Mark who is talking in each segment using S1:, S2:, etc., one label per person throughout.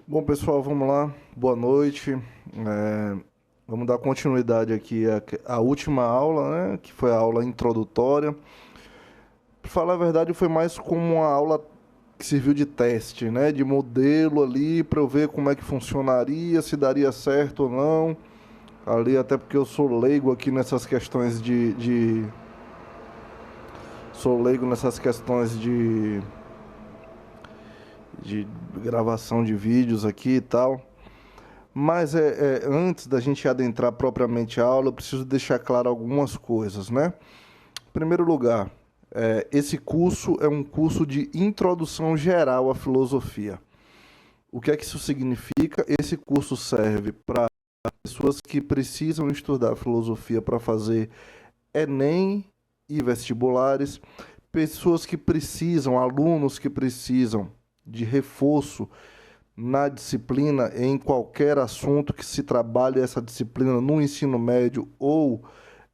S1: Bom, pessoal, vamos lá. Boa noite. Vamos dar continuidade aqui à última aula, né? Que foi a aula introdutória. Para falar a verdade, foi mais como uma aula que serviu de teste, né? De modelo ali para eu ver como é que funcionaria, se daria certo ou não. Ali, até porque eu sou leigo aqui nessas questões sou leigo nessas questões de gravação de vídeos aqui e tal. Mas antes da gente adentrar propriamente a aula, eu preciso deixar claro algumas coisas, né? Em primeiro lugar, esse curso é um curso de introdução geral à filosofia. O que é que isso significa? Esse curso serve para pessoas que precisam estudar filosofia para fazer Enem e vestibulares, pessoas que precisam, alunos que precisam de reforço na disciplina, em qualquer assunto que se trabalhe essa disciplina no ensino médio ou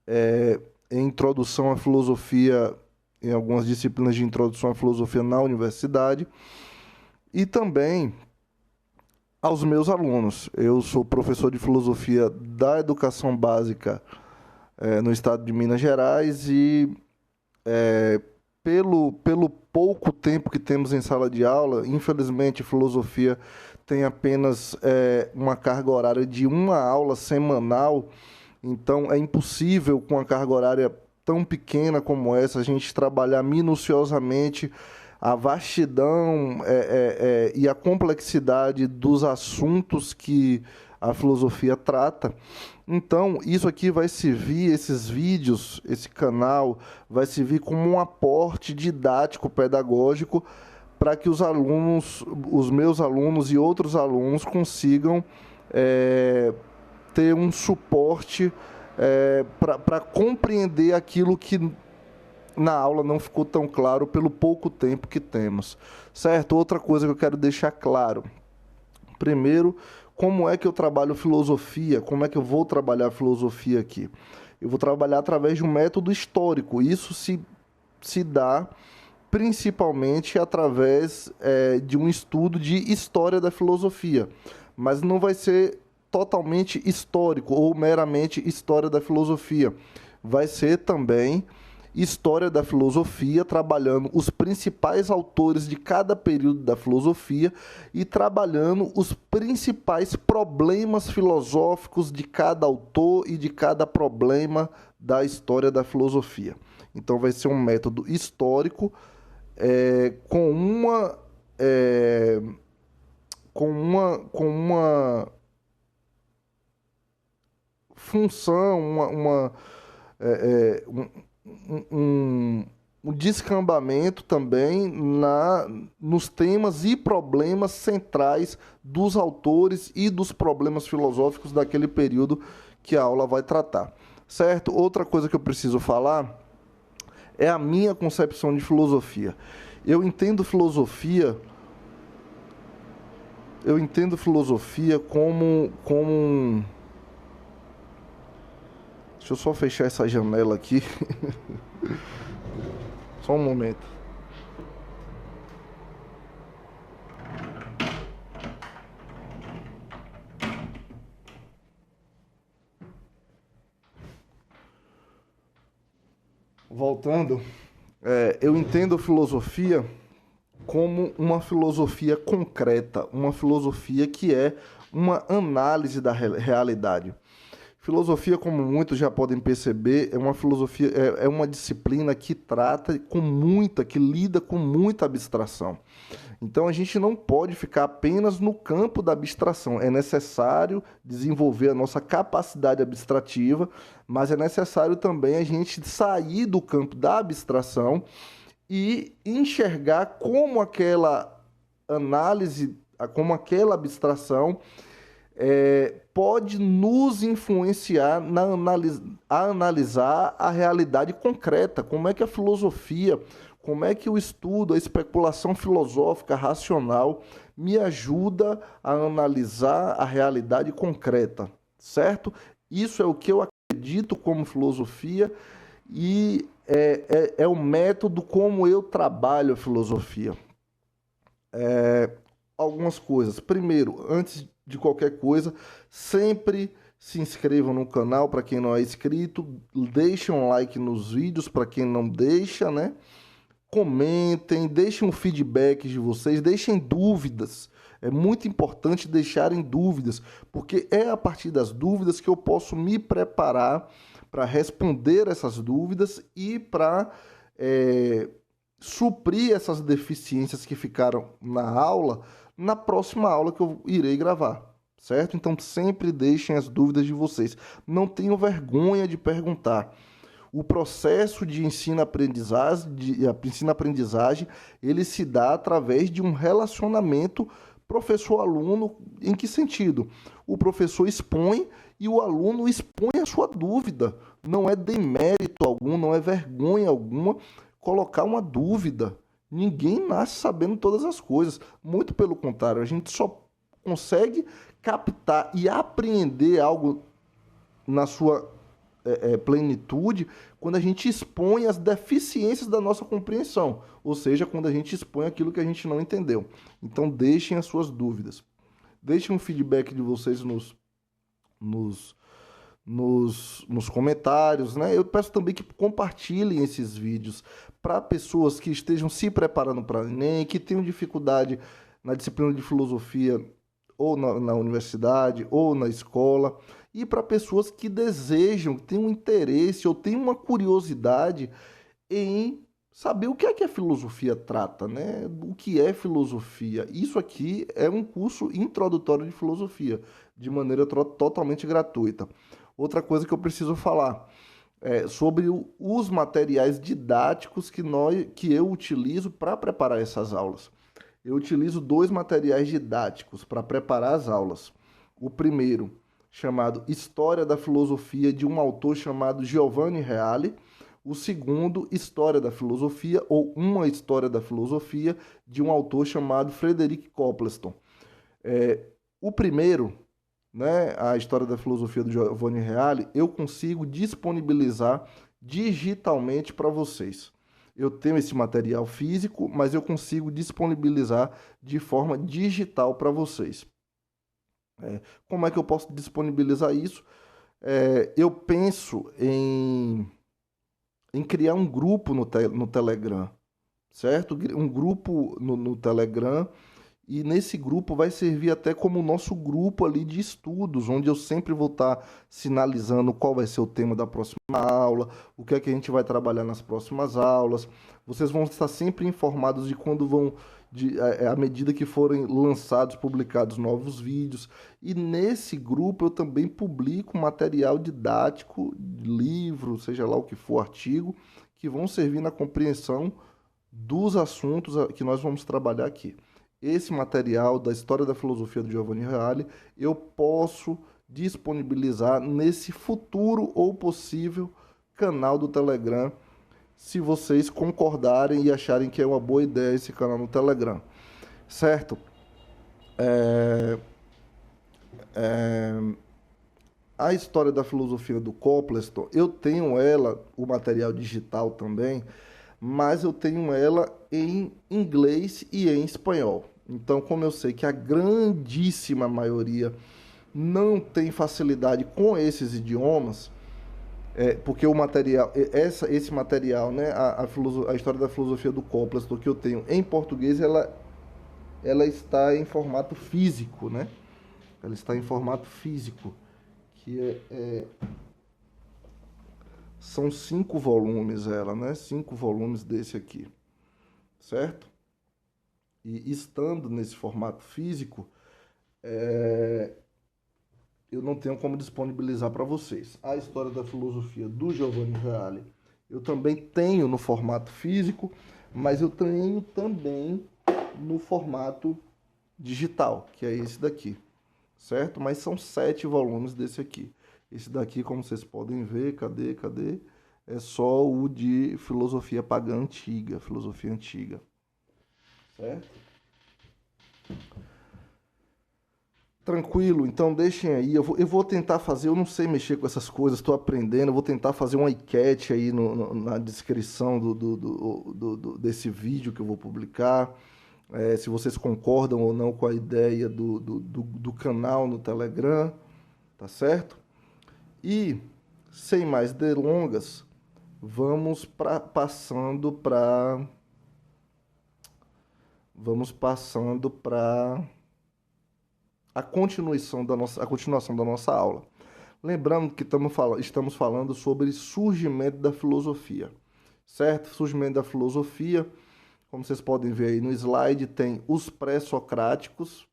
S1: é, em introdução à filosofia, em algumas disciplinas de introdução à filosofia na universidade, e também aos meus alunos. Eu sou professor de filosofia da educação básica no estado de Minas Gerais e pelo pouco tempo que temos em sala de aula, infelizmente, filosofia tem apenas uma carga horária de uma aula semanal, então é impossível, com uma carga horária tão pequena como essa, a gente trabalhar minuciosamente a vastidão e a complexidade dos assuntos que a filosofia trata. Então, isso aqui vai servir, esses vídeos, esse canal, vai servir como um aporte didático, pedagógico, para que os alunos, os meus alunos e outros alunos consigam é, ter um suporte para compreender aquilo que na aula não ficou tão claro pelo pouco tempo que temos. Certo? Outra coisa que eu quero deixar claro. Primeiro, como é que eu trabalho filosofia? Como é que eu vou trabalhar filosofia aqui? Eu vou trabalhar através de um método histórico. Isso se dá principalmente através de um estudo de história da filosofia. Mas não vai ser totalmente histórico ou meramente história da filosofia. Vai ser também história da filosofia, trabalhando os principais autores de cada período da filosofia e trabalhando os principais problemas filosóficos de cada autor e de cada problema da história da filosofia. Então vai ser um método histórico com é, uma função, é, é, um, um descambamento também nos temas e problemas centrais dos autores e dos problemas filosóficos daquele período que a aula vai tratar. Certo? Outra coisa que eu preciso falar é a minha concepção de filosofia. Eu entendo filosofia, eu entendo filosofia como. Deixa eu só fechar essa janela aqui. Só um momento. Voltando, eu entendo filosofia como uma filosofia concreta, uma filosofia que é uma análise da realidade. Filosofia, como muitos já podem perceber, é uma filosofia, é uma disciplina que trata com muita, que lida com muita abstração. Então a gente não pode ficar apenas no campo da abstração. É necessário desenvolver a nossa capacidade abstrativa, mas é necessário também a gente sair do campo da abstração e enxergar como aquela análise, como aquela abstração pode nos influenciar a analisar a realidade concreta, como é que a filosofia, como é que o estudo, a especulação filosófica racional me ajuda a analisar a realidade concreta, certo? Isso é o que eu acredito como filosofia e é o método como eu trabalho a filosofia. algumas coisas. Primeiro, antes de qualquer coisa, sempre se inscrevam no canal para quem não é inscrito, deixem um like nos vídeos para quem não deixa, né? Comentem, deixem um feedback de vocês, deixem dúvidas. É muito importante deixarem dúvidas, porque é a partir das dúvidas que eu posso me preparar para responder essas dúvidas e para suprir essas deficiências que ficaram na aula, na próxima aula que eu irei gravar, certo? Então sempre deixem as dúvidas de vocês. Não tenham vergonha de perguntar. O processo de ensino-aprendizagem, ele se dá através de um relacionamento professor-aluno. Em que sentido? O professor expõe e o aluno expõe a sua dúvida. Não é demérito algum, não é vergonha alguma colocar uma dúvida. Ninguém nasce sabendo todas as coisas. Muito pelo contrário, a gente só consegue captar e apreender algo na sua plenitude quando a gente expõe as deficiências da nossa compreensão, ou seja, quando a gente expõe aquilo que a gente não entendeu. Então deixem as suas dúvidas, deixem um feedback de vocês nos comentários, né? Eu peço também que compartilhem esses vídeos para pessoas que estejam se preparando para o Enem, que tenham dificuldade na disciplina de filosofia ou na universidade ou na escola, e para pessoas que desejam, que têm um interesse ou têm uma curiosidade em saber o que é que a filosofia trata, né? O que é filosofia. Isso aqui é um curso introdutório de filosofia, de maneira totalmente gratuita. Outra coisa que eu preciso falar é sobre os materiais didáticos que eu utilizo para preparar essas aulas. Eu utilizo 2 materiais didáticos para preparar as aulas. O primeiro, chamado História da Filosofia, de um autor chamado Giovanni Reale. O segundo, História da Filosofia, ou Uma História da Filosofia, de um autor chamado Frederick Copleston. O primeiro, né, a História da Filosofia do Giovanni Reale, eu consigo disponibilizar digitalmente para vocês. Eu tenho esse material físico, mas eu consigo disponibilizar de forma digital para vocês. Como é que eu posso disponibilizar isso? Eu penso em criar um grupo no Telegram, certo? Um grupo no Telegram, e nesse grupo vai servir até como o nosso grupo ali de estudos, onde eu sempre vou estar sinalizando qual vai ser o tema da próxima aula, o que é que a gente vai trabalhar nas próximas aulas. Vocês vão estar sempre informados de quando à medida que forem lançados, publicados novos vídeos. E nesse grupo eu também publico material didático, livro, seja lá o que for, artigo, que vão servir na compreensão dos assuntos que nós vamos trabalhar aqui. Esse material da História da Filosofia do Giovanni Reale eu posso disponibilizar nesse futuro ou possível canal do Telegram, se vocês concordarem e acharem que é uma boa ideia esse canal no Telegram, certo? A História da Filosofia do Copleston, eu tenho ela, o material digital também, mas eu tenho ela em inglês e em espanhol. Então, como eu sei que a grandíssima maioria não tem facilidade com esses idiomas, porque o material, esse material, né, a História da Filosofia do Copleston que eu tenho em português, ela está em formato físico, né? Ela está em formato físico, que são 5 volumes ela, né? 5 volumes desse aqui, certo? E estando nesse formato físico, eu não tenho como disponibilizar para vocês. A História da Filosofia do Giovanni Reale, eu também tenho no formato físico, mas eu tenho também no formato digital, que é esse daqui, certo? Mas são 7 volumes desse aqui. Esse daqui, como vocês podem ver, cadê? É só o de filosofia pagã antiga, filosofia antiga, certo? Tranquilo, então deixem aí, eu vou tentar fazer, eu não sei mexer com essas coisas, estou aprendendo, eu vou tentar fazer uma enquete aí na descrição desse vídeo que eu vou publicar. se vocês concordam ou não com a ideia do canal no Telegram, tá certo? E, sem mais delongas, vamos passando para a continuação da nossa aula. Lembrando que estamos falando sobre surgimento da filosofia, certo? Surgimento da filosofia, como vocês podem ver aí no slide, tem os pré-socráticos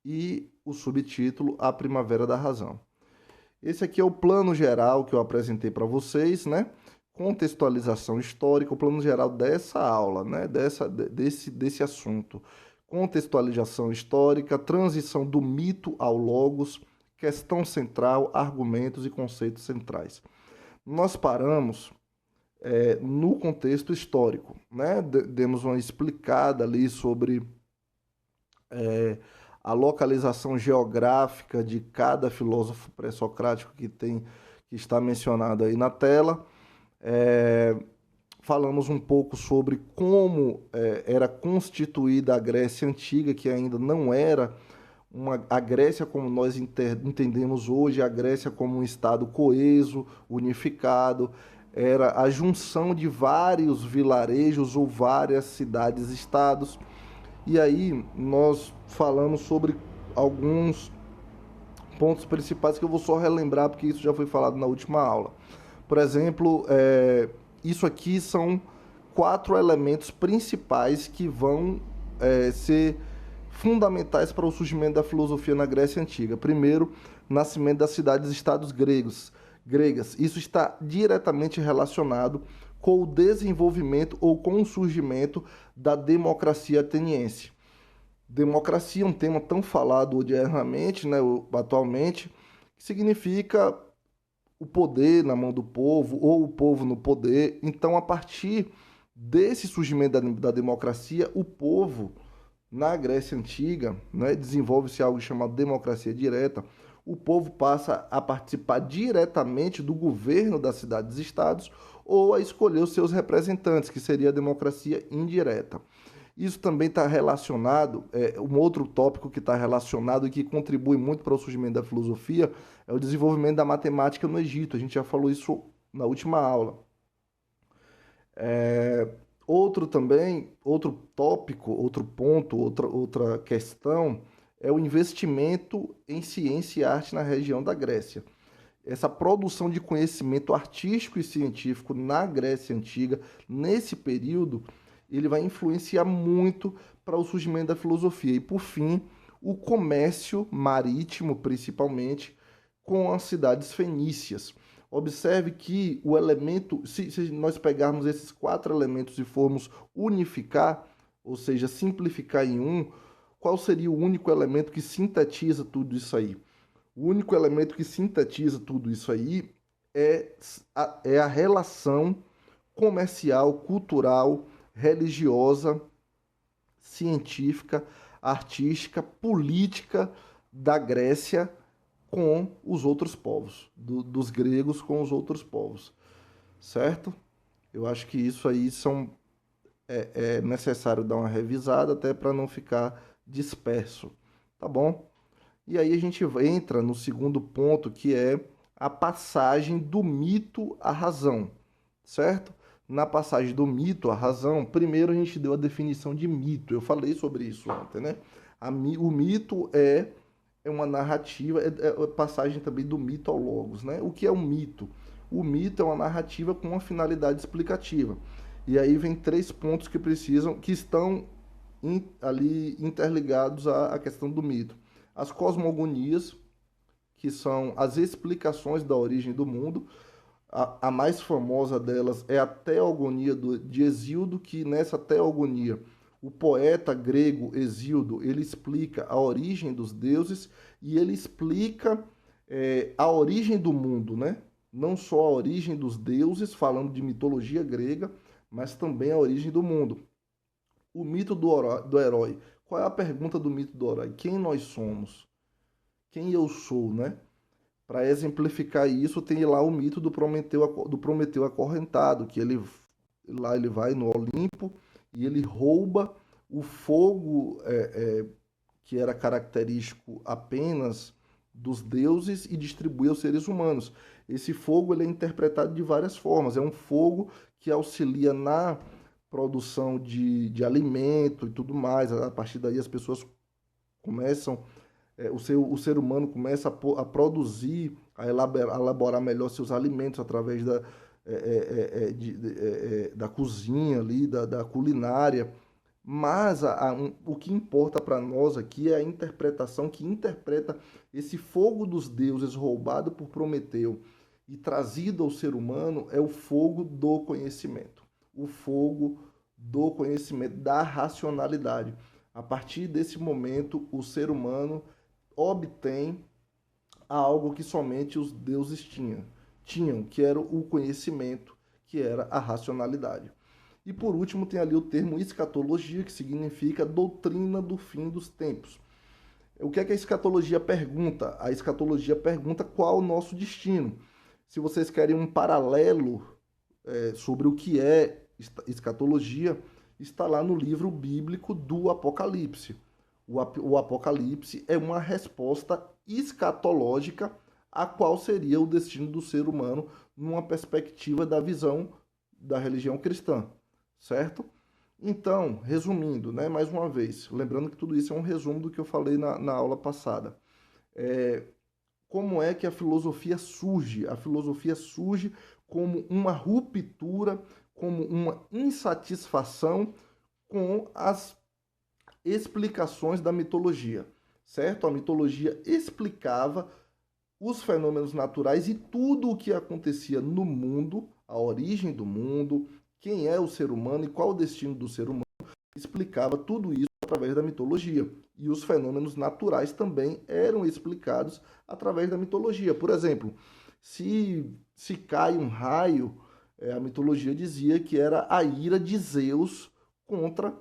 S1: e o subtítulo A Primavera da Razão. Esse aqui é o plano geral que eu apresentei para vocês, né? Contextualização histórica, o plano geral dessa aula, né? Desse assunto. Contextualização histórica, transição do mito ao logos, questão central, argumentos e conceitos centrais. Nós paramos no contexto histórico, né? Demos uma explicada ali sobre a localização geográfica de cada filósofo pré-socrático que está mencionado aí na tela. Falamos um pouco sobre como era constituída a Grécia Antiga, que ainda não era a Grécia como nós entendemos hoje, a Grécia como um estado coeso, unificado, era a junção de vários vilarejos ou várias cidades-estados. E aí nós falamos sobre alguns pontos principais que eu vou só relembrar, porque isso já foi falado na última aula. Por exemplo, isso aqui são 4 elementos principais que vão ser fundamentais para o surgimento da filosofia na Grécia Antiga. Primeiro, nascimento das cidades-estados gregas. Isso está diretamente relacionado com o desenvolvimento ou com o surgimento da democracia ateniense. Democracia é um tema tão falado odiernamente, né, atualmente, que significa o poder na mão do povo ou o povo no poder. Então, a partir desse surgimento da democracia, o povo, na Grécia Antiga, né, desenvolve-se algo chamado democracia direta. O povo passa a participar diretamente do governo das cidades-estados ou a escolher os seus representantes, que seria a democracia indireta. Isso também está relacionado, um outro tópico que está relacionado e que contribui muito para o surgimento da filosofia é o desenvolvimento da matemática no Egito. A gente já falou isso na última aula. Outro tópico, outro ponto, outra questão é o investimento em ciência e arte na região da Grécia. Essa produção de conhecimento artístico e científico na Grécia Antiga, nesse período, ele vai influenciar muito para o surgimento da filosofia. E, por fim, o comércio marítimo, principalmente, com as cidades fenícias. Observe que o elemento, se nós pegarmos esses 4 elementos e formos unificar, ou seja, simplificar em um, qual seria o único elemento que sintetiza tudo isso aí? O único elemento que sintetiza tudo isso aí é a relação comercial, cultural, religiosa, científica, artística, política da Grécia com os outros povos, dos gregos com os outros povos, certo? Eu acho que isso aí é necessário dar uma revisada até para não ficar disperso, tá bom? E aí a gente entra no segundo ponto, que é a passagem do mito à razão, certo? Na passagem do mito à razão, primeiro a gente deu a definição de mito. Eu falei sobre isso ontem, né? O mito é uma narrativa, é passagem também do mito ao logos, né? O que é um mito? O mito é uma narrativa com uma finalidade explicativa. E aí vem 3 pontos que estão ali interligados à questão do mito. As cosmogonias, que são as explicações da origem do mundo. A mais famosa delas é a Teogonia de Hesíodo, que nessa Teogonia o poeta grego Hesíodo ele explica a origem dos deuses e ele explica a origem do mundo, né? Não só a origem dos deuses, falando de mitologia grega, mas também a origem do mundo. O mito do herói. Qual é a pergunta do mito do herói? Quem nós somos? Quem eu sou, né? Para exemplificar isso, tem lá o mito do Prometeu acorrentado, que ele vai no Olimpo e ele rouba o fogo que era característico apenas dos deuses e distribui aos seres humanos. Esse fogo ele é interpretado de várias formas. É um fogo que auxilia na produção de alimento e tudo mais. A partir daí as pessoas começam, o ser humano começa a produzir, a elaborar melhor seus alimentos através da cozinha ali, da culinária. Mas o que importa para nós aqui é a interpretação que interpreta esse fogo dos deuses roubado por Prometeu e trazido ao ser humano é o fogo do conhecimento. O fogo do conhecimento, da racionalidade. A partir desse momento, o ser humano obtém algo que somente os deuses tinham, que era o conhecimento, que era a racionalidade. E por último tem ali o termo escatologia, que significa doutrina do fim dos tempos. O que é que a escatologia pergunta? A escatologia pergunta qual o nosso destino. Se vocês querem um paralelo sobre o que é escatologia, está lá no livro bíblico do Apocalipse. O Apocalipse é uma resposta escatológica a qual seria o destino do ser humano numa perspectiva da visão da religião cristã, certo? Então, resumindo, né, mais uma vez, lembrando que tudo isso é um resumo do que eu falei na aula passada. Como é que a filosofia surge? A filosofia surge como uma ruptura, como uma insatisfação com as explicações da mitologia, certo? A mitologia explicava os fenômenos naturais e tudo o que acontecia no mundo, a origem do mundo, quem é o ser humano e qual o destino do ser humano, explicava tudo isso através da mitologia. E os fenômenos naturais também eram explicados através da mitologia. Por exemplo, se cai um raio, a mitologia dizia que era a ira de Zeus contra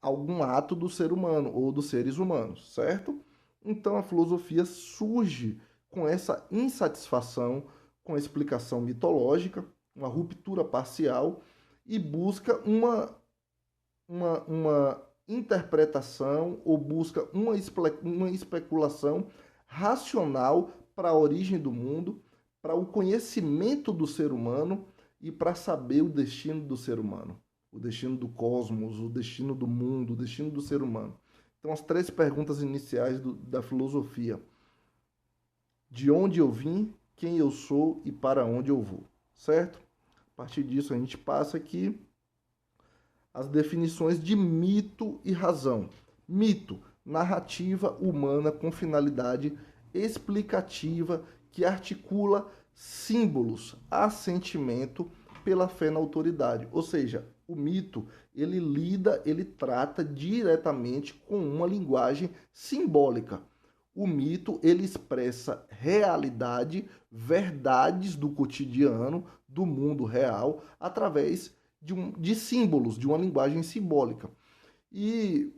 S1: algum ato do ser humano ou dos seres humanos, certo? Então a filosofia surge com essa insatisfação com a explicação mitológica, uma ruptura parcial e busca uma interpretação ou busca uma especulação racional para a origem do mundo, para o conhecimento do ser humano e para saber o destino do ser humano, o destino do cosmos, o destino do mundo, o destino do ser humano. Então, as três perguntas iniciais da filosofia: de onde eu vim, quem eu sou e para onde eu vou, certo? A partir disso, a gente passa aqui as definições de mito e razão. Mito, narrativa humana com finalidade explicativa que articula símbolos a sentimento pela fé na autoridade. Ou seja, o mito, ele trata diretamente com uma linguagem simbólica. O mito, ele expressa realidade, verdades do cotidiano, do mundo real, através de símbolos, de uma linguagem simbólica. E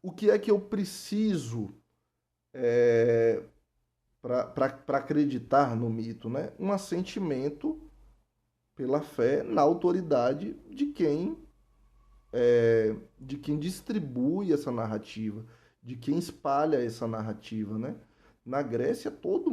S1: o que é que eu preciso para acreditar no mito, né? Um assentimento pela fé na autoridade de quem distribui essa narrativa, de quem espalha essa narrativa, né? Na Grécia, todo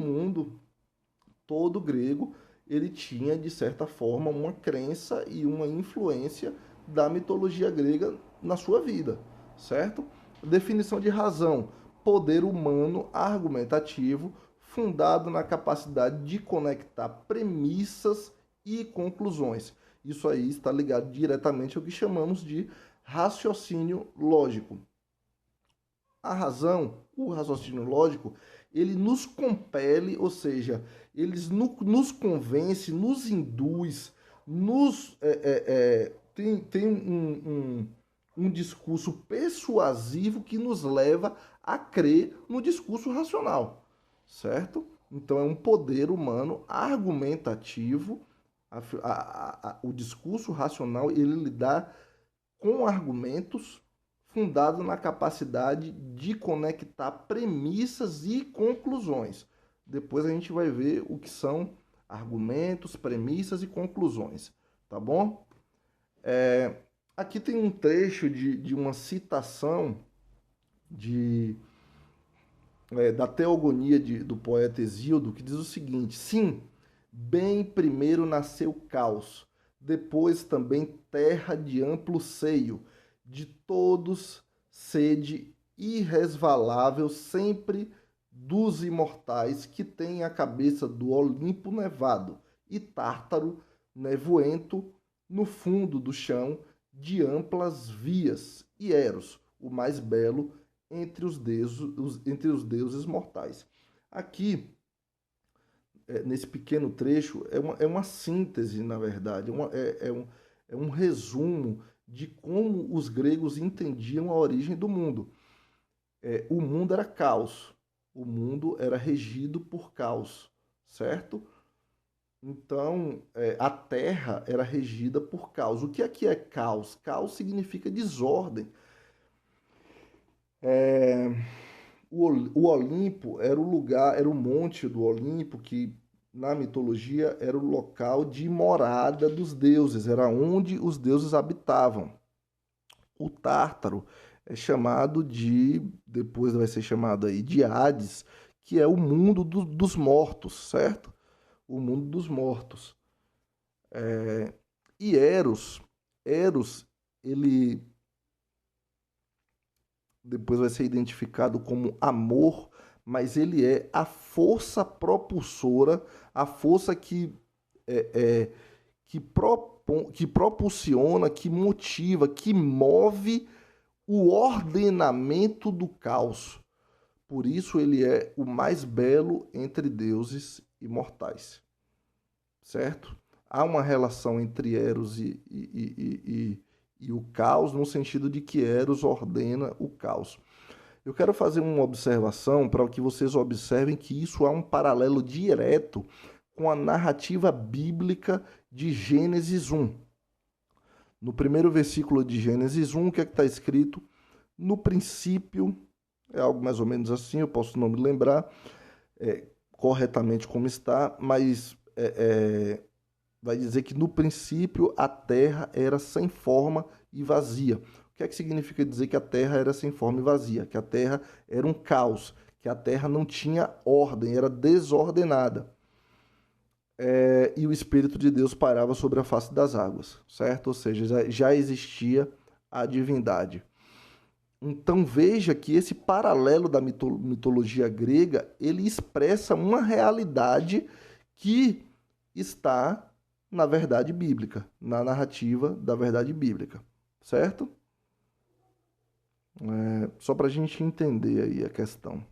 S1: grego, ele tinha, de certa forma, uma crença e uma influência da mitologia grega na sua vida, certo? Definição de razão: poder humano argumentativo fundado na capacidade de conectar premissas e conclusões. Isso aí está ligado diretamente ao que chamamos de raciocínio lógico. A razão, o raciocínio lógico, ele nos compele, ou seja, nos convence, nos induz, tem um discurso persuasivo que nos leva a crer no discurso racional, certo? Então é um poder humano argumentativo. O discurso racional, ele lidar com argumentos fundado na capacidade de conectar premissas e conclusões. Depois a gente vai ver o que são argumentos, premissas e conclusões, tá bom? Aqui tem um trecho de uma citação de, da Teogonia do poeta Hesíodo, que diz o seguinte: sim, bem primeiro nasceu caos, depois também terra de amplo seio, de todos sede irresvalável sempre dos imortais que têm a cabeça do Olimpo nevado e Tártaro nevoento no fundo do chão de amplas vias e Eros, o mais belo entre os deuses mortais. Aqui, nesse pequeno trecho, é uma síntese, na verdade, é um resumo de como os gregos entendiam a origem do mundo. O mundo era caos, o mundo era regido por caos, certo? Então, a Terra era regida por caos. O que aqui é caos? Caos significa desordem. O Olimpo era o lugar, era o monte do Olimpo que na mitologia era o local de morada dos deuses, era onde os deuses habitavam. O Tártaro é chamado de, depois vai ser chamado aí de Hades, que é o mundo dos mortos, certo? O mundo dos mortos. E Eros, ele depois vai ser identificado como amor, mas ele é a força propulsora, a força é, é, que propulsiona, que motiva, que move o ordenamento do caos. Por isso ele é o mais belo entre deuses imortais, certo? Há uma relação entre Eros e o caos, no sentido de que Eros ordena o caos. Eu quero fazer uma observação para que vocês observem que isso há um paralelo direto com a narrativa bíblica de Gênesis 1. No primeiro versículo de Gênesis 1, o que é que está escrito? No princípio, é algo mais ou menos assim, eu posso não me lembrar corretamente como está, mas vai dizer que no princípio a terra era sem forma e vazia. O que é que significa dizer que a terra era sem forma e vazia? Que a terra era um caos, que a terra não tinha ordem, era desordenada. E o Espírito de Deus pairava sobre a face das águas, certo? Ou seja, já existia a divindade. Então veja que esse paralelo da mitologia grega, ele expressa uma realidade que está na verdade bíblica, na narrativa da verdade bíblica, certo? Só para a gente entender aí a questão.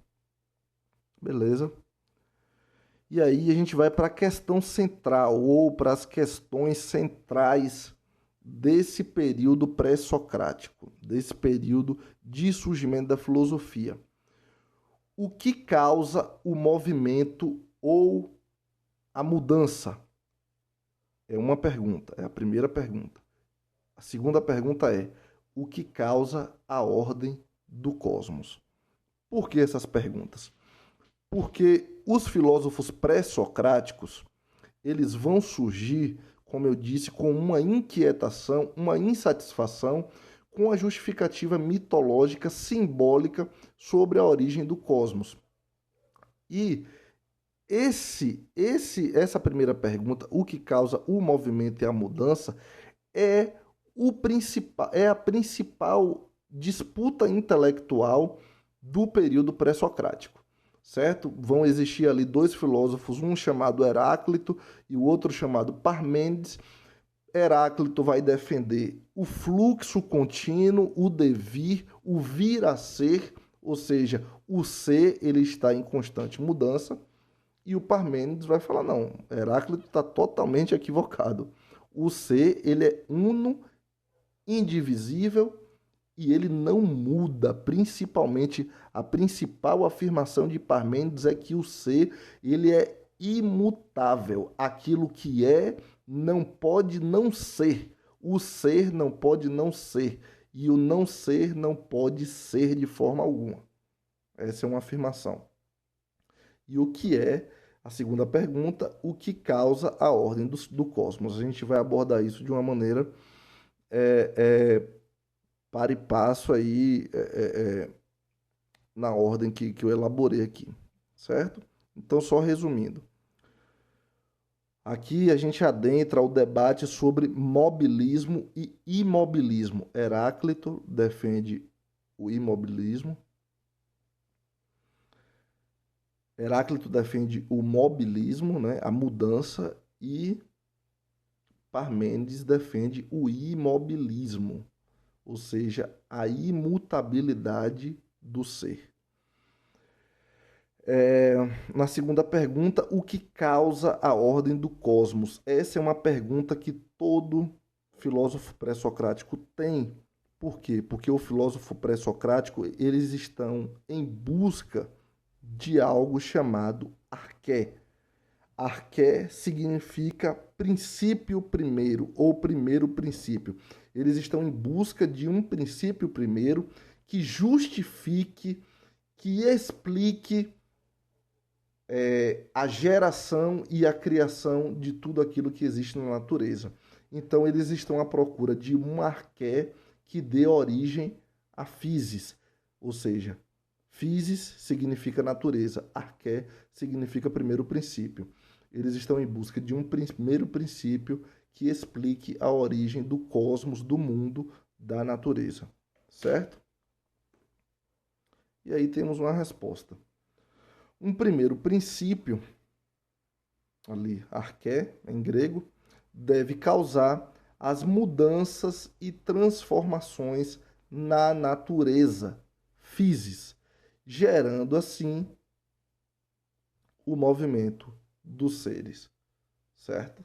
S1: Beleza? E aí a gente vai para a questão central, ou para as questões centrais desse período pré-socrático, desse período de surgimento da filosofia. O que causa o movimento ou a mudança? É uma pergunta, é a primeira pergunta. A segunda pergunta é: o que causa a ordem do cosmos? Por que essas perguntas? Porque os filósofos pré-socráticos, eles vão surgir, como eu disse, com uma inquietação, uma insatisfação com a justificativa mitológica simbólica sobre a origem do cosmos. E essa primeira pergunta, o que causa o movimento e a mudança, é a principal disputa intelectual do período pré-socrático, certo? Vão existir ali dois filósofos, um chamado Heráclito e o outro chamado Parmênides. Heráclito vai defender o fluxo contínuo, o devir, o vir a ser, ou seja, o ser ele está em constante mudança. E o Parmênides vai falar, não, Heráclito está totalmente equivocado. O ser, ele é uno, indivisível e ele não muda. Principalmente, a principal afirmação de Parmênides é que o ser, ele é imutável. Aquilo que é, não pode não ser. O ser não pode não ser. E o não ser não pode ser de forma alguma. Essa é uma afirmação. E o que é, a segunda pergunta, o que causa a ordem do cosmos? A gente vai abordar isso de uma maneira para e passo aí na ordem que eu elaborei aqui, certo? Então, só resumindo. Aqui a gente adentra o debate sobre mobilismo e imobilismo. Heráclito defende o imobilismo. Heráclito defende o mobilismo, né, a mudança, e Parmênides defende o imobilismo, ou seja, a imutabilidade do ser. Na segunda pergunta, o que causa a ordem do cosmos? Essa é uma pergunta que todo filósofo pré-socrático tem. Por quê? Porque o filósofo pré-socrático, eles estão em busca de algo chamado arqué. Arqué significa princípio primeiro, ou primeiro princípio. Eles estão em busca de um princípio primeiro que justifique, que explique a geração e a criação de tudo aquilo que existe na natureza. Então, eles estão à procura de um arqué que dê origem à physis, ou seja, physis significa natureza, arqué significa primeiro princípio. Eles estão em busca de um primeiro princípio que explique a origem do cosmos, do mundo, da natureza, certo? E aí temos uma resposta. Um primeiro princípio, ali, arqué, em grego, deve causar as mudanças e transformações na natureza, physis, gerando assim o movimento dos seres, certo?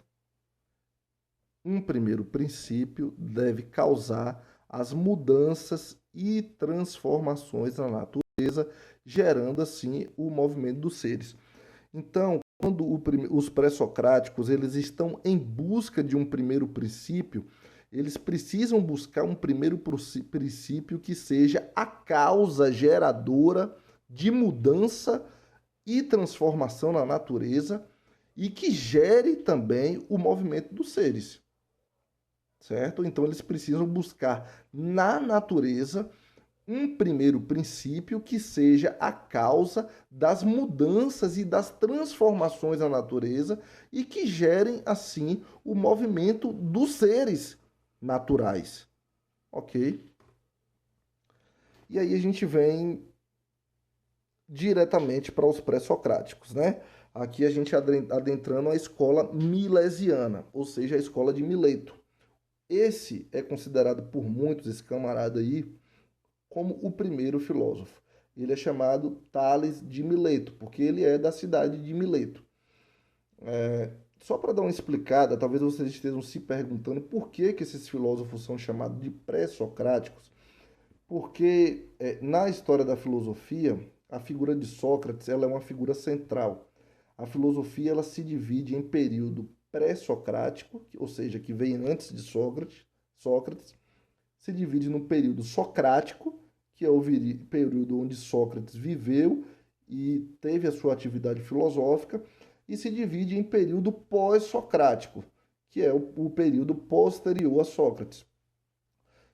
S1: Um primeiro princípio deve causar as mudanças e transformações na natureza, gerando assim o movimento dos seres. Então, quando os pré-socráticos eles estão em busca de um primeiro princípio, eles precisam buscar um primeiro princípio que seja a causa geradora de mudança e transformação na natureza e que gere também o movimento dos seres, certo? Então, eles precisam buscar na natureza um primeiro princípio que seja a causa das mudanças e das transformações na natureza e que gerem, assim, o movimento dos seres naturais. Ok? E aí a gente vem diretamente para os pré-socráticos, né? Aqui a gente adentrando a escola milesiana, ou seja, a escola de Mileto. Esse é considerado por muitos, esse camarada aí, como o primeiro filósofo. Ele é chamado Tales de Mileto, porque ele é da cidade de Mileto. Só para dar uma explicada, talvez vocês estejam se perguntando por que esses filósofos são chamados de pré-socráticos. Porque na história da filosofia, a figura de Sócrates ela é uma figura central. A filosofia ela se divide em período pré-socrático, ou seja, que vem antes de Sócrates, se divide no período socrático, que é o período onde Sócrates viveu e teve a sua atividade filosófica, e se divide em período pós-socrático, que é o período posterior a Sócrates.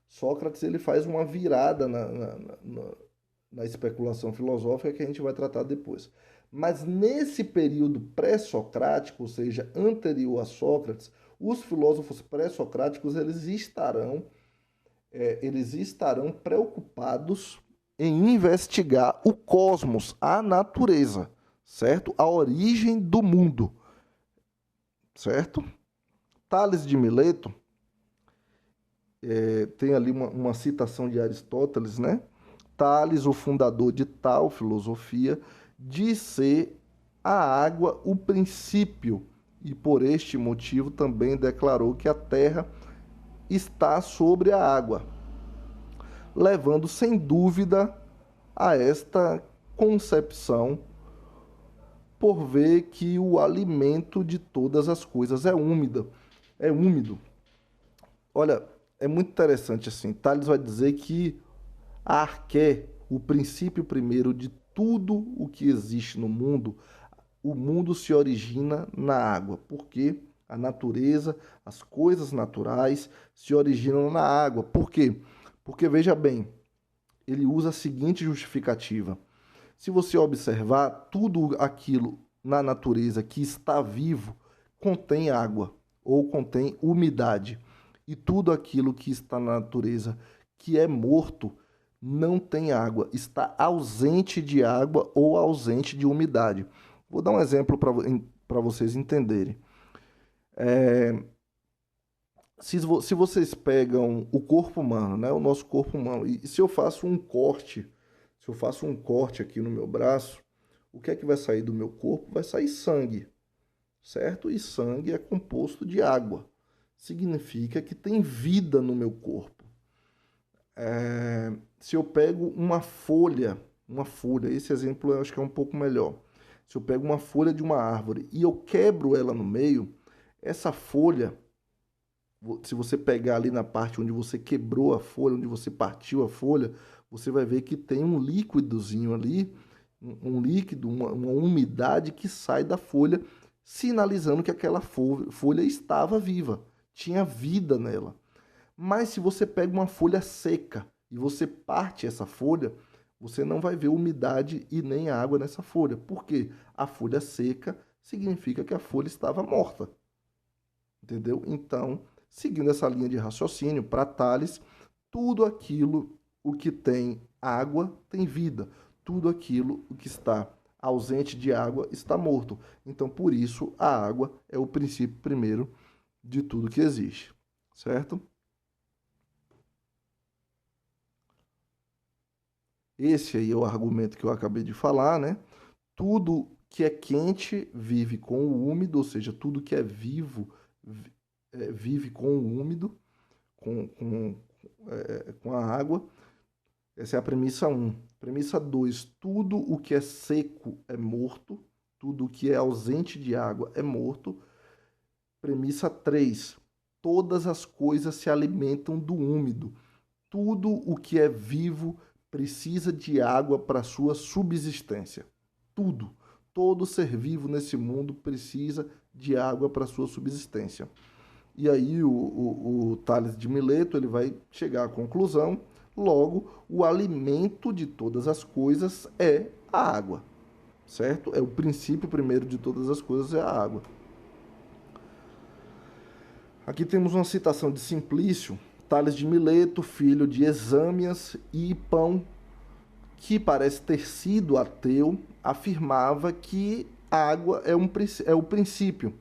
S1: Sócrates ele faz uma virada na especulação filosófica que a gente vai tratar depois. Mas nesse período pré-socrático, ou seja, anterior a Sócrates, os filósofos pré-socráticos eles estarão preocupados em investigar o cosmos, a natureza, certo? A origem do mundo, certo? Tales de Mileto tem ali uma citação de Aristóteles, né? Tales, o fundador de tal filosofia, diz ser a água o princípio, e por este motivo também declarou que a terra está sobre a água, levando sem dúvida a esta concepção por ver que o alimento de todas as coisas é úmido. Olha, é muito interessante assim. Tales vai dizer que a arqué, o princípio primeiro de tudo o que existe no mundo, o mundo se origina na água. Por quê? A natureza, as coisas naturais se originam na água. Por quê? Porque, veja bem, ele usa a seguinte justificativa. Se você observar, tudo aquilo na natureza que está vivo contém água ou contém umidade. E tudo aquilo que está na natureza que é morto não tem água, está ausente de água ou ausente de umidade. Vou dar um exemplo para vocês entenderem. Se vocês pegam o corpo humano, né, o nosso corpo humano, e se eu faço um corte, se eu faço um corte aqui no meu braço, o que é que vai sair do meu corpo? Vai sair sangue, certo? E sangue é composto de água. Significa que tem vida no meu corpo. Se eu pego uma folha, esse exemplo eu acho que é um pouco melhor. Se eu pego uma folha de uma árvore e eu quebro ela no meio, essa folha, se você pegar ali na parte onde você quebrou a folha, onde você partiu a folha, você vai ver que tem um líquidozinho ali, um líquido, uma umidade que sai da folha, sinalizando que aquela folha estava viva, tinha vida nela. Mas se você pega uma folha seca e você parte essa folha, você não vai ver umidade e nem água nessa folha. Por quê? A folha seca significa que a folha estava morta. Entendeu? Então, seguindo essa linha de raciocínio, para Tales, tudo aquilo o que tem água tem vida. Tudo aquilo o que está ausente de água está morto. Então, por isso, a água é o princípio primeiro de tudo que existe. Certo? Esse aí é o argumento que eu acabei de falar, né? Tudo que é quente vive com o úmido, ou seja, tudo que é vivo vive com o úmido, com a água. Essa é a premissa 1. Premissa 2, tudo o que é seco é morto, tudo o que é ausente de água é morto. Premissa 3, todas as coisas se alimentam do úmido. Tudo o que é vivo precisa de água para sua subsistência. Tudo. Todo ser vivo nesse mundo precisa de água para sua subsistência. E aí o Tales de Mileto ele vai chegar à conclusão, logo, o alimento de todas as coisas é a água, certo? É o princípio primeiro de todas as coisas é a água. Aqui temos uma citação de Simplício, Tales de Mileto, filho de Exâmias e Hipão, que parece ter sido ateu, afirmava que a água é o princípio,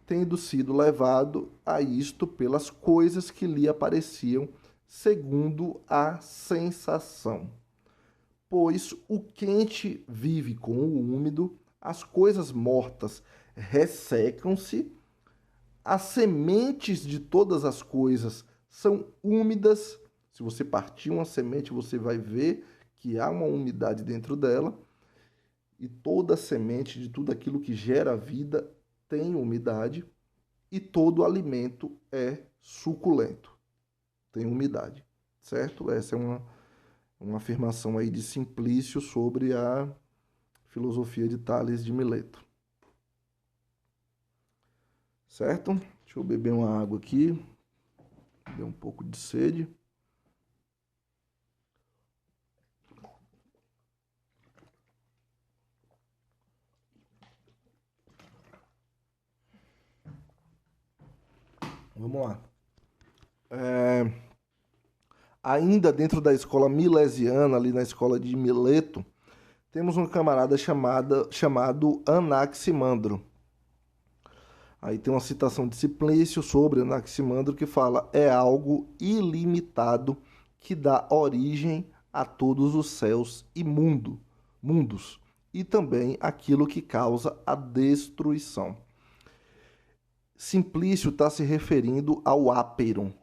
S1: tendo sido levado a isto pelas coisas que lhe apareciam segundo a sensação. Pois o quente vive com o úmido, as coisas mortas ressecam-se, as sementes de todas as coisas são úmidas. Se você partir uma semente, você vai ver que há uma umidade dentro dela. E toda semente de tudo aquilo que gera vida tem umidade. E todo alimento é suculento, tem umidade, certo? Essa é uma afirmação aí de Simplício sobre a filosofia de Tales de Mileto. Certo? Deixa eu beber uma água aqui. Deu um pouco de sede. Vamos lá. Ainda dentro da escola milesiana, ali na escola de Mileto, temos um camarada chamado Anaximandro. Aí tem uma citação de Simplício sobre Anaximandro que fala: é algo ilimitado que dá origem a todos os céus e mundos, e também aquilo que causa a destruição. Simplício está se referindo ao áperon.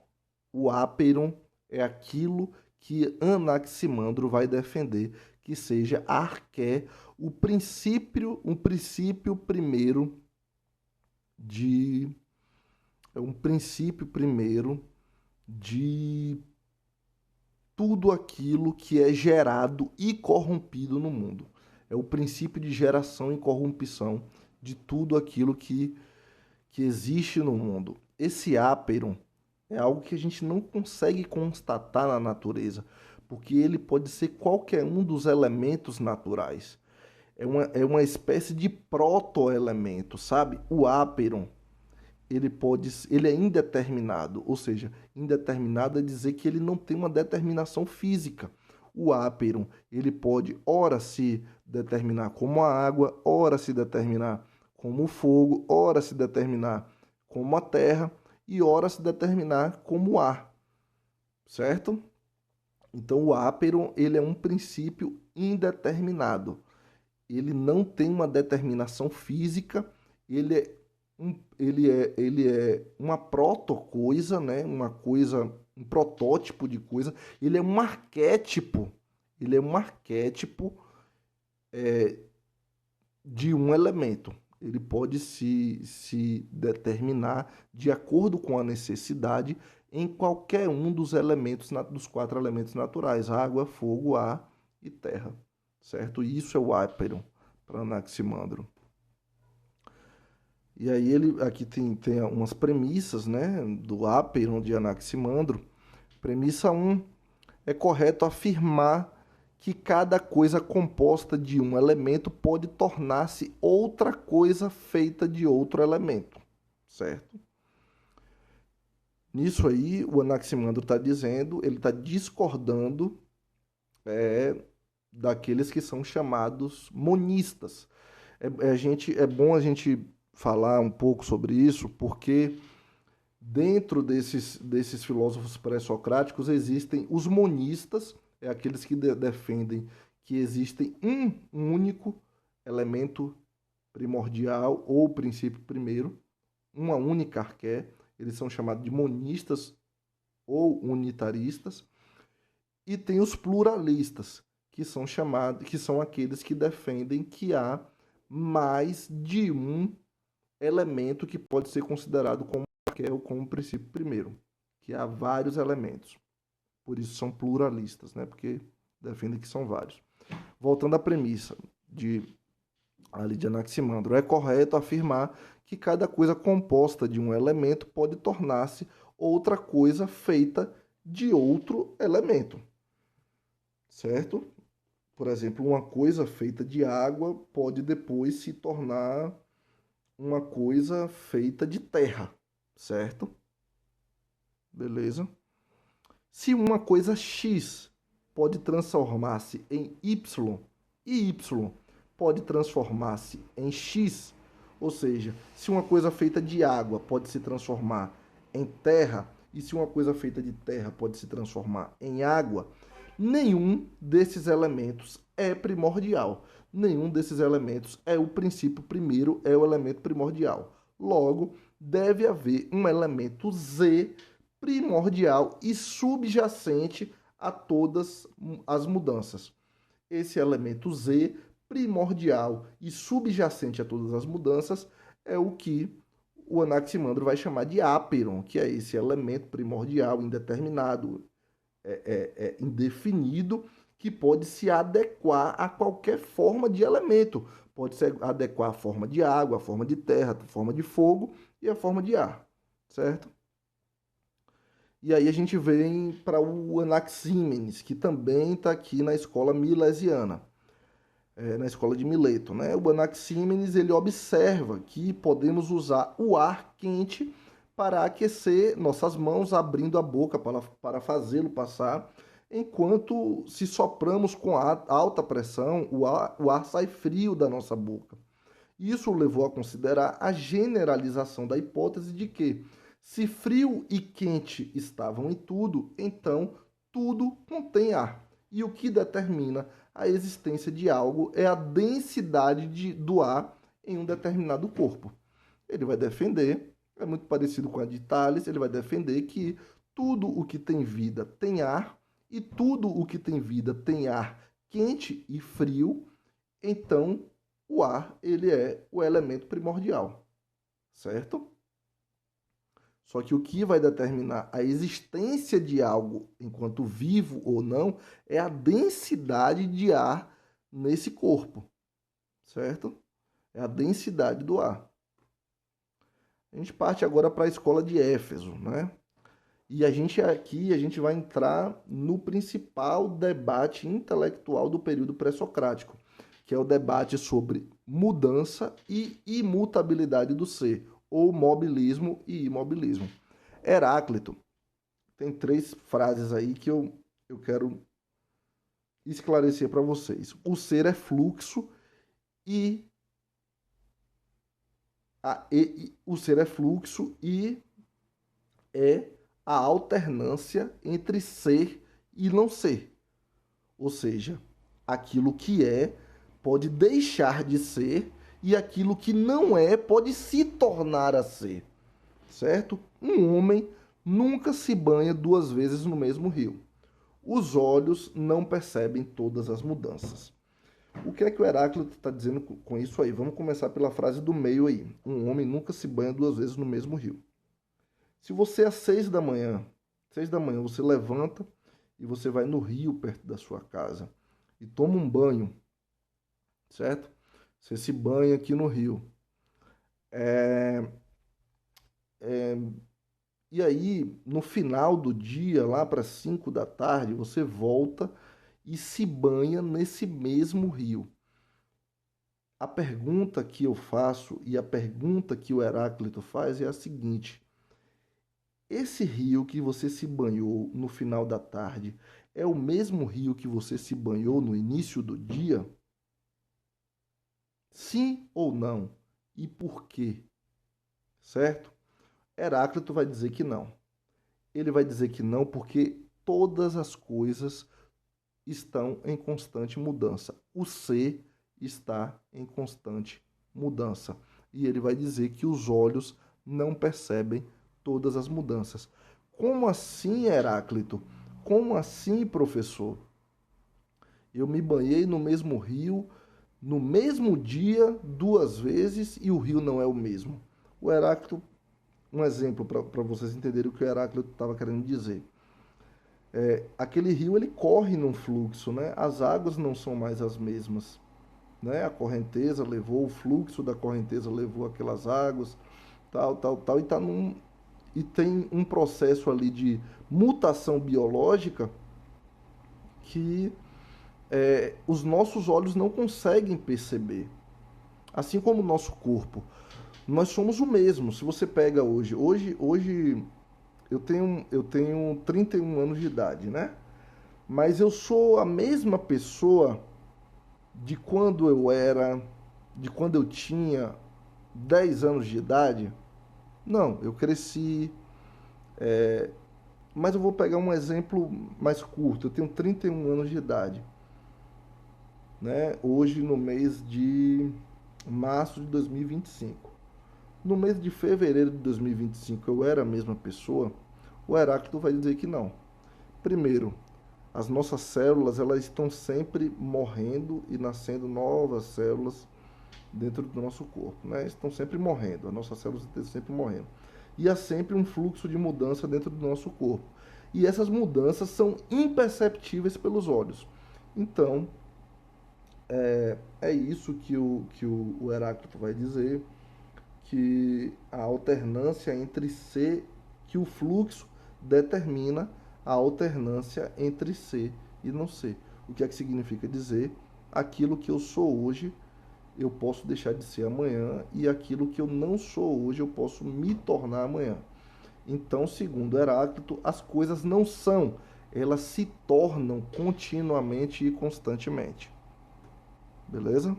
S1: O áperon é aquilo que Anaximandro vai defender que seja a arqué, um princípio primeiro de tudo aquilo que é gerado e corrompido no mundo. É o princípio de geração e corrupção de tudo aquilo que que existe no mundo. Esse áperon é algo que a gente não consegue constatar na natureza, porque ele pode ser qualquer um dos elementos naturais. É uma espécie de proto-elemento, sabe? O áperon, ele é indeterminado, ou seja, indeterminado é dizer que ele não tem uma determinação física. O áperon, ele pode ora se determinar como a água, ora se determinar como o fogo, ora se determinar como a terra e ora se determinar como o ar, certo? Então o áperon, ele é um princípio indeterminado. Ele não tem uma determinação física, ele é ele é uma proto-coisa, né? Uma coisa, um protótipo de coisa. Ele é um arquétipo. Ele é um arquétipo de um elemento. Ele pode se determinar de acordo com a necessidade em qualquer um dos elementos, dos quatro elementos naturais: água, fogo, ar e terra. Certo? Isso é o áperon para Anaximandro. E aí ele aqui tem umas premissas, né, do áperon de Anaximandro. Premissa um: é correto afirmar que cada coisa composta de um elemento pode tornar-se outra coisa feita de outro elemento, certo? Nisso aí, o Anaximandro está dizendo, ele está discordando daqueles que são chamados monistas. É bom a gente falar um pouco sobre isso, porque dentro desses filósofos pré-socráticos existem os monistas, aqueles que defendem que existe um único elemento primordial ou princípio primeiro, uma única arqué. Eles são chamados de monistas ou unitaristas. E tem os pluralistas, que são aqueles que defendem que há mais de um elemento que pode ser considerado como arqué ou como princípio primeiro, que há vários elementos. Por isso são pluralistas, né? Porque defendem que são vários. Voltando à premissa de Anaximandro, é correto afirmar que cada coisa composta de um elemento pode tornar-se outra coisa feita de outro elemento, certo? Por exemplo, uma coisa feita de água pode depois se tornar uma coisa feita de terra, certo? Beleza? Se uma coisa X pode transformar-se em Y e Y pode transformar-se em X, ou seja, se uma coisa feita de água pode se transformar em terra e se uma coisa feita de terra pode se transformar em água, nenhum desses elementos é primordial. Nenhum desses elementos é o princípio primeiro, é o elemento primordial. Logo, deve haver um elemento Z primordial e subjacente a todas as mudanças. Esse elemento Z primordial e subjacente a todas as mudanças é o que o Anaximandro vai chamar de áperon, que é esse elemento primordial indeterminado, indefinido, que pode se adequar a qualquer forma de elemento. Pode se adequar à forma de água, à forma de terra, à forma de fogo e à forma de ar, certo? E aí a gente vem para o Anaxímenes, que também está aqui na escola milesiana, na escola de Mileto, né? O Anaxímenes, ele observa que podemos usar o ar quente para aquecer nossas mãos, abrindo a boca para fazê-lo passar, enquanto se sopramos com alta pressão, o ar sai frio da nossa boca. Isso levou a considerar a generalização da hipótese de que, se frio e quente estavam em tudo, então tudo contém ar. E o que determina a existência de algo é a densidade do ar em um determinado corpo. Ele vai defender, é muito parecido com a de Tales, ele vai defender que tudo o que tem vida tem ar, e tudo o que tem vida tem ar quente e frio, então o ar ele é o elemento primordial, certo? Só que o que vai determinar a existência de algo enquanto vivo ou não é a densidade de ar nesse corpo, certo? É a densidade do ar. A gente parte agora para a escola de Éfeso, né? E a gente vai entrar no principal debate intelectual do período pré-socrático, que é o debate sobre mudança e imutabilidade do ser, ou mobilismo e imobilismo. Heráclito tem três frases aí que eu quero esclarecer para vocês. O ser é fluxo e, o ser é fluxo e é a alternância entre ser e não ser. Ou seja, aquilo que é pode deixar de ser e aquilo que não é pode se tornar a ser. Certo? Um homem nunca se banha duas vezes no mesmo rio. Os olhos não percebem todas as mudanças. O que é que o Heráclito está dizendo com isso aí? Vamos começar pela frase do meio aí. Um homem nunca se banha duas vezes no mesmo rio. Se você às 6 da manhã você levanta e você vai no rio perto da sua casa e toma um banho, certo? Você se banha aqui no rio. É, e aí, no final do dia, lá para 5 da tarde, você volta e se banha nesse mesmo rio. A pergunta que eu faço e a pergunta que o Heráclito faz é a seguinte: esse rio que você se banhou no final da tarde é o mesmo rio que você se banhou no início do dia? Sim ou não? E por quê? Certo? Heráclito vai dizer que não. Ele vai dizer que não porque todas as coisas estão em constante mudança. O ser está em constante mudança. E ele vai dizer que os olhos não percebem todas as mudanças. Como assim, Heráclito? Como assim, professor? Eu me banhei no mesmo rio, no mesmo dia, duas vezes, e o rio não é o mesmo. O Heráclito, um exemplo para vocês entenderem o que o Heráclito estava querendo dizer. Aquele rio ele corre num fluxo, né? As águas não são mais as mesmas, né? A correnteza levou, o fluxo da correnteza levou aquelas águas, tal, e tem um processo ali de mutação biológica que os nossos olhos não conseguem perceber. Assim como o nosso corpo. Nós somos o mesmo. Se você pega hoje eu tenho 31 anos de idade, né? Mas eu sou a mesma pessoa de quando eu tinha 10 anos de idade. Não, eu cresci, mas eu vou pegar um exemplo mais curto. Eu tenho 31 anos de idade, né? Hoje no mês de março de 2025. No mês de fevereiro de 2025 eu era a mesma pessoa. O Heráclito vai dizer que não. Primeiro, as nossas células elas estão sempre morrendo e nascendo novas células dentro do nosso corpo, né? Estão sempre morrendo, as nossas células estão sempre morrendo. E há sempre um fluxo de mudança dentro do nosso corpo. E essas mudanças são imperceptíveis pelos olhos. Então, é isso que o Heráclito vai dizer, que a alternância entre ser, que o fluxo determina a alternância entre ser e não ser. O que é que significa dizer? Aquilo que eu sou hoje, eu posso deixar de ser amanhã, e aquilo que eu não sou hoje, eu posso me tornar amanhã. Então, segundo Heráclito, as coisas não são, elas se tornam continuamente e constantemente. Beleza?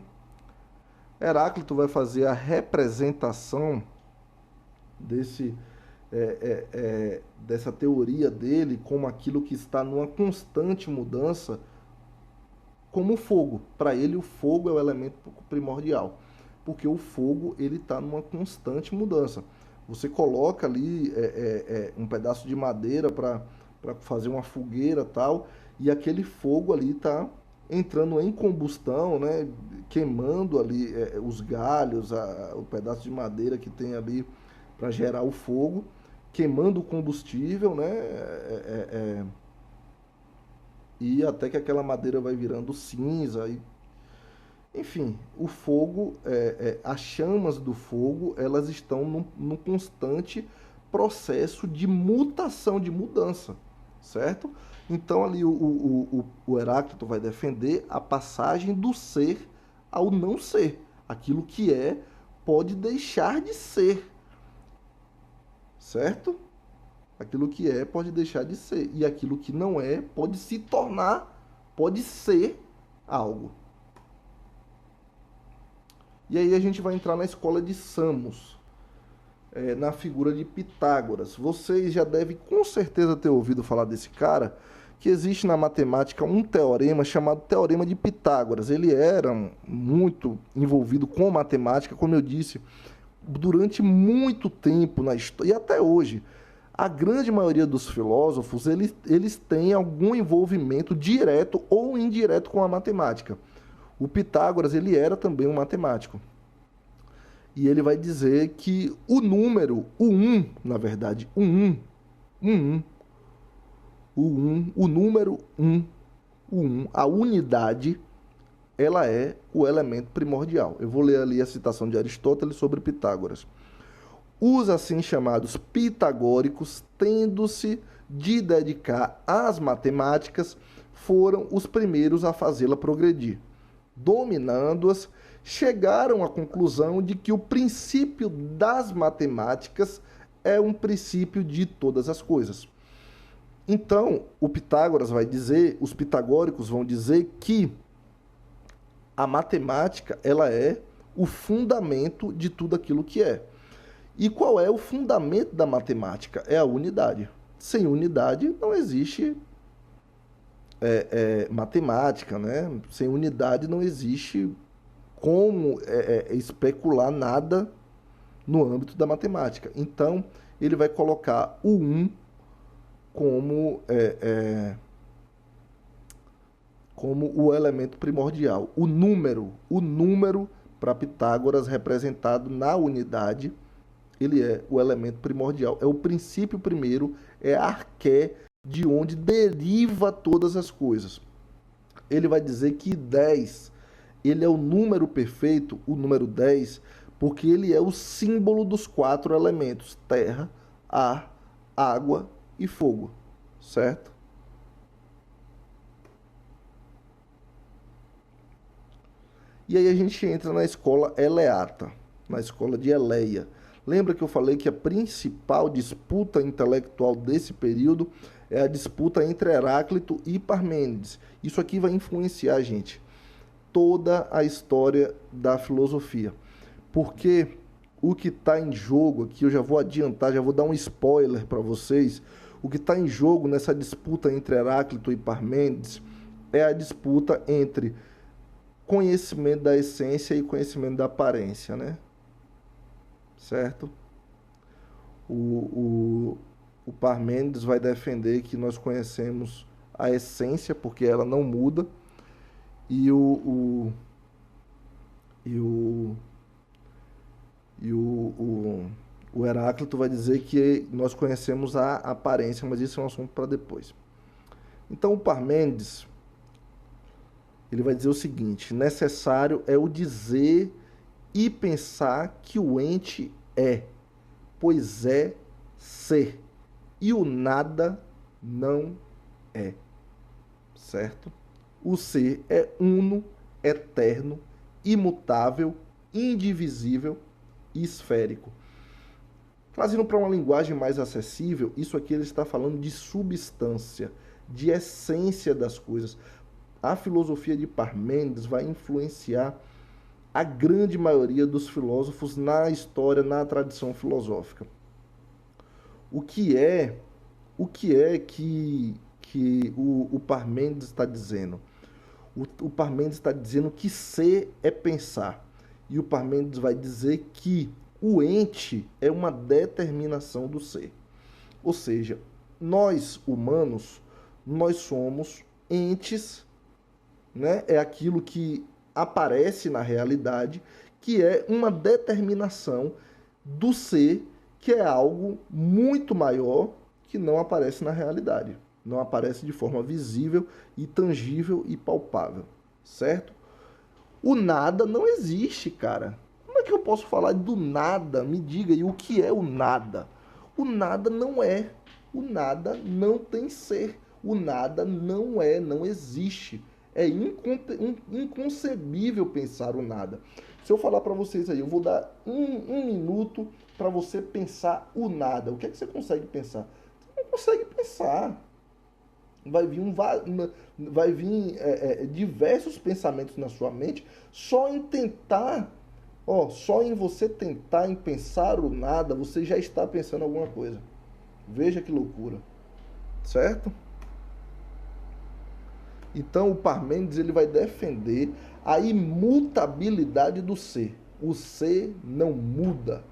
S1: Heráclito vai fazer a representação desse dessa teoria dele como aquilo que está numa constante mudança, como o fogo. Para ele, o fogo é o elemento primordial, porque o fogo ele está numa constante mudança. Você coloca ali um pedaço de madeira para fazer uma fogueira tal, e aquele fogo ali está entrando em combustão, né, queimando ali os galhos, o pedaço de madeira que tem ali para gerar o fogo, queimando o combustível, né, e até que aquela madeira vai virando cinza. Enfim, o fogo, as chamas do fogo, elas estão num constante processo de mutação, de mudança, certo? Então ali o Heráclito vai defender a passagem do ser ao não ser. Aquilo que é pode deixar de ser, certo? Aquilo que é pode deixar de ser. E aquilo que não é pode se tornar, pode ser algo. E aí a gente vai entrar na escola de Samos, na figura de Pitágoras. Vocês já devem com certeza ter ouvido falar desse cara, que existe na matemática um teorema chamado Teorema de Pitágoras. Ele era muito envolvido com matemática, como eu disse, durante muito tempo na história, e até hoje. A grande maioria dos filósofos, eles têm algum envolvimento direto ou indireto com a matemática. O Pitágoras, ele era também um matemático. E ele vai dizer que o número, o 1, na verdade, o número 1, a unidade, ela é o elemento primordial. Eu vou ler ali a citação de Aristóteles sobre Pitágoras. Os assim chamados pitagóricos, tendo-se de dedicar às matemáticas, foram os primeiros a fazê-la progredir. Dominando-as, chegaram à conclusão de que o princípio das matemáticas é um princípio de todas as coisas. Então, o Pitágoras vai dizer, os pitagóricos vão dizer que a matemática, ela é o fundamento de tudo aquilo que é. E qual é o fundamento da matemática? É a unidade. Sem unidade não existe matemática, né? Sem unidade não existe como especular nada no âmbito da matemática. Então, ele vai colocar o 1 como o elemento primordial. O número para Pitágoras representado na unidade, ele é o elemento primordial, é o princípio primeiro, é a arqué de onde deriva todas as coisas. Ele vai dizer que 10, ele é o número perfeito, o número 10, porque ele é o símbolo dos 4 elementos: terra, ar, água e fogo, certo? E aí a gente entra na escola eleata, na escola de Eleia. Lembra que eu falei que a principal disputa intelectual desse período é a disputa entre Heráclito e Parmênides. Isso aqui vai influenciar, gente, toda a história da filosofia. Porque o que está em jogo aqui, eu já vou adiantar, já vou dar um spoiler para vocês. O que está em jogo nessa disputa entre Heráclito e Parmênides é a disputa entre conhecimento da essência e conhecimento da aparência, né? Certo? O Parmênides vai defender que nós conhecemos a essência, porque ela não muda, e o Heráclito vai dizer que nós conhecemos a aparência, mas isso é um assunto para depois. Então, o Parmênides, ele vai dizer o seguinte: necessário é o dizer e pensar que o ente é, pois é ser, e o nada não é, certo? O ser é uno, eterno, imutável, indivisível e esférico. Trazendo para uma linguagem mais acessível, isso aqui ele está falando de substância, de essência das coisas. A filosofia de Parmênides vai influenciar a grande maioria dos filósofos na história, na tradição filosófica. O que é que o Parmênides está dizendo? O Parmênides está dizendo que ser é pensar. E o Parmênides vai dizer que o ente é uma determinação do ser. Ou seja, nós humanos, nós somos entes, né? É aquilo que aparece na realidade, que é uma determinação do ser, que é algo muito maior que não aparece na realidade. Não aparece de forma visível e tangível e palpável, certo? O nada não existe, cara. Como é que eu posso falar do nada? Me diga aí, o que é o nada? O nada não é. O nada não tem ser. O nada não é, não existe. É inconcebível pensar o nada. Se eu falar para vocês aí, eu vou dar um minuto para você pensar o nada. O que é que você consegue pensar? Você não consegue pensar. Vai vir diversos pensamentos na sua mente só em tentar, só em você tentar em pensar o nada, você já está pensando alguma coisa. Veja que loucura, certo? Então o Parmênides ele vai defender a imutabilidade do ser. O ser não muda.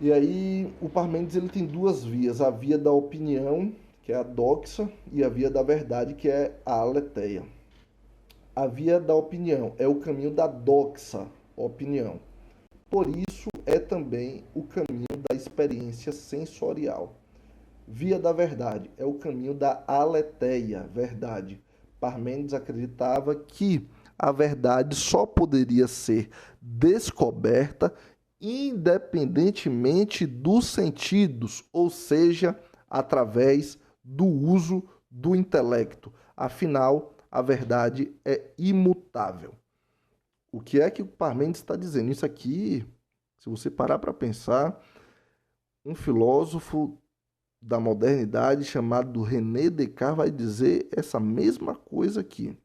S1: E aí o Parmênides ele tem duas vias, a via da opinião, que é a doxa, e a via da verdade, que é a aletheia. A via da opinião é o caminho da doxa, opinião. Por isso é também o caminho da experiência sensorial. Via da verdade é o caminho da aletheia, verdade. Parmênides acreditava que a verdade só poderia ser descoberta independentemente dos sentidos, ou seja, através do uso do intelecto. Afinal, a verdade é imutável. O que é que o Parmênides está dizendo? Isso aqui, se você parar para pensar, um filósofo da modernidade chamado René Descartes vai dizer essa mesma coisa aqui.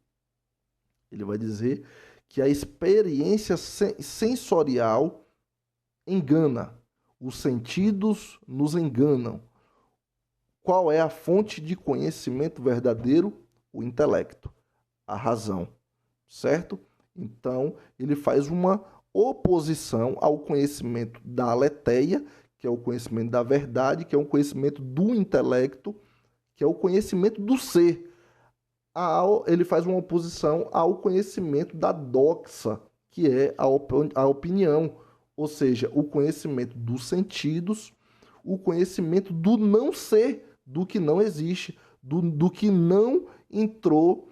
S1: Ele vai dizer que a experiência sensorial engana, os sentidos nos enganam. Qual é a fonte de conhecimento verdadeiro? O intelecto, a razão, certo? Então, ele faz uma oposição ao conhecimento da aletheia, que é o conhecimento da verdade, que é o conhecimento do intelecto, que é o conhecimento do ser. Ele faz uma oposição ao conhecimento da doxa, que é a opinião, ou seja, o conhecimento dos sentidos, o conhecimento do não ser, do que não existe, do que não entrou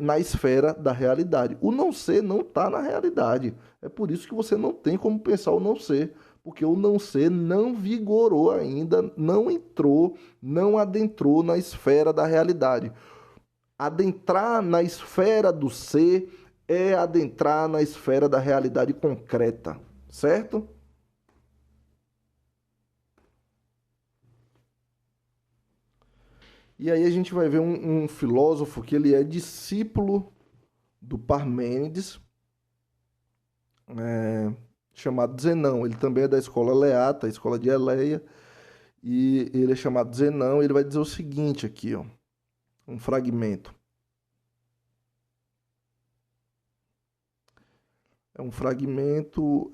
S1: na esfera da realidade. O não ser não está na realidade. É por isso que você não tem como pensar o não ser, porque o não ser não vigorou ainda, não entrou, não adentrou na esfera da realidade. Adentrar na esfera do ser é adentrar na esfera da realidade concreta, certo? E aí a gente vai ver um filósofo que ele é discípulo do Parmênides, chamado Zenão. Ele também é da escola Leata, a escola de Eleia, e ele é chamado Zenão. Ele vai dizer o seguinte aqui, ó, um fragmento. É um fragmento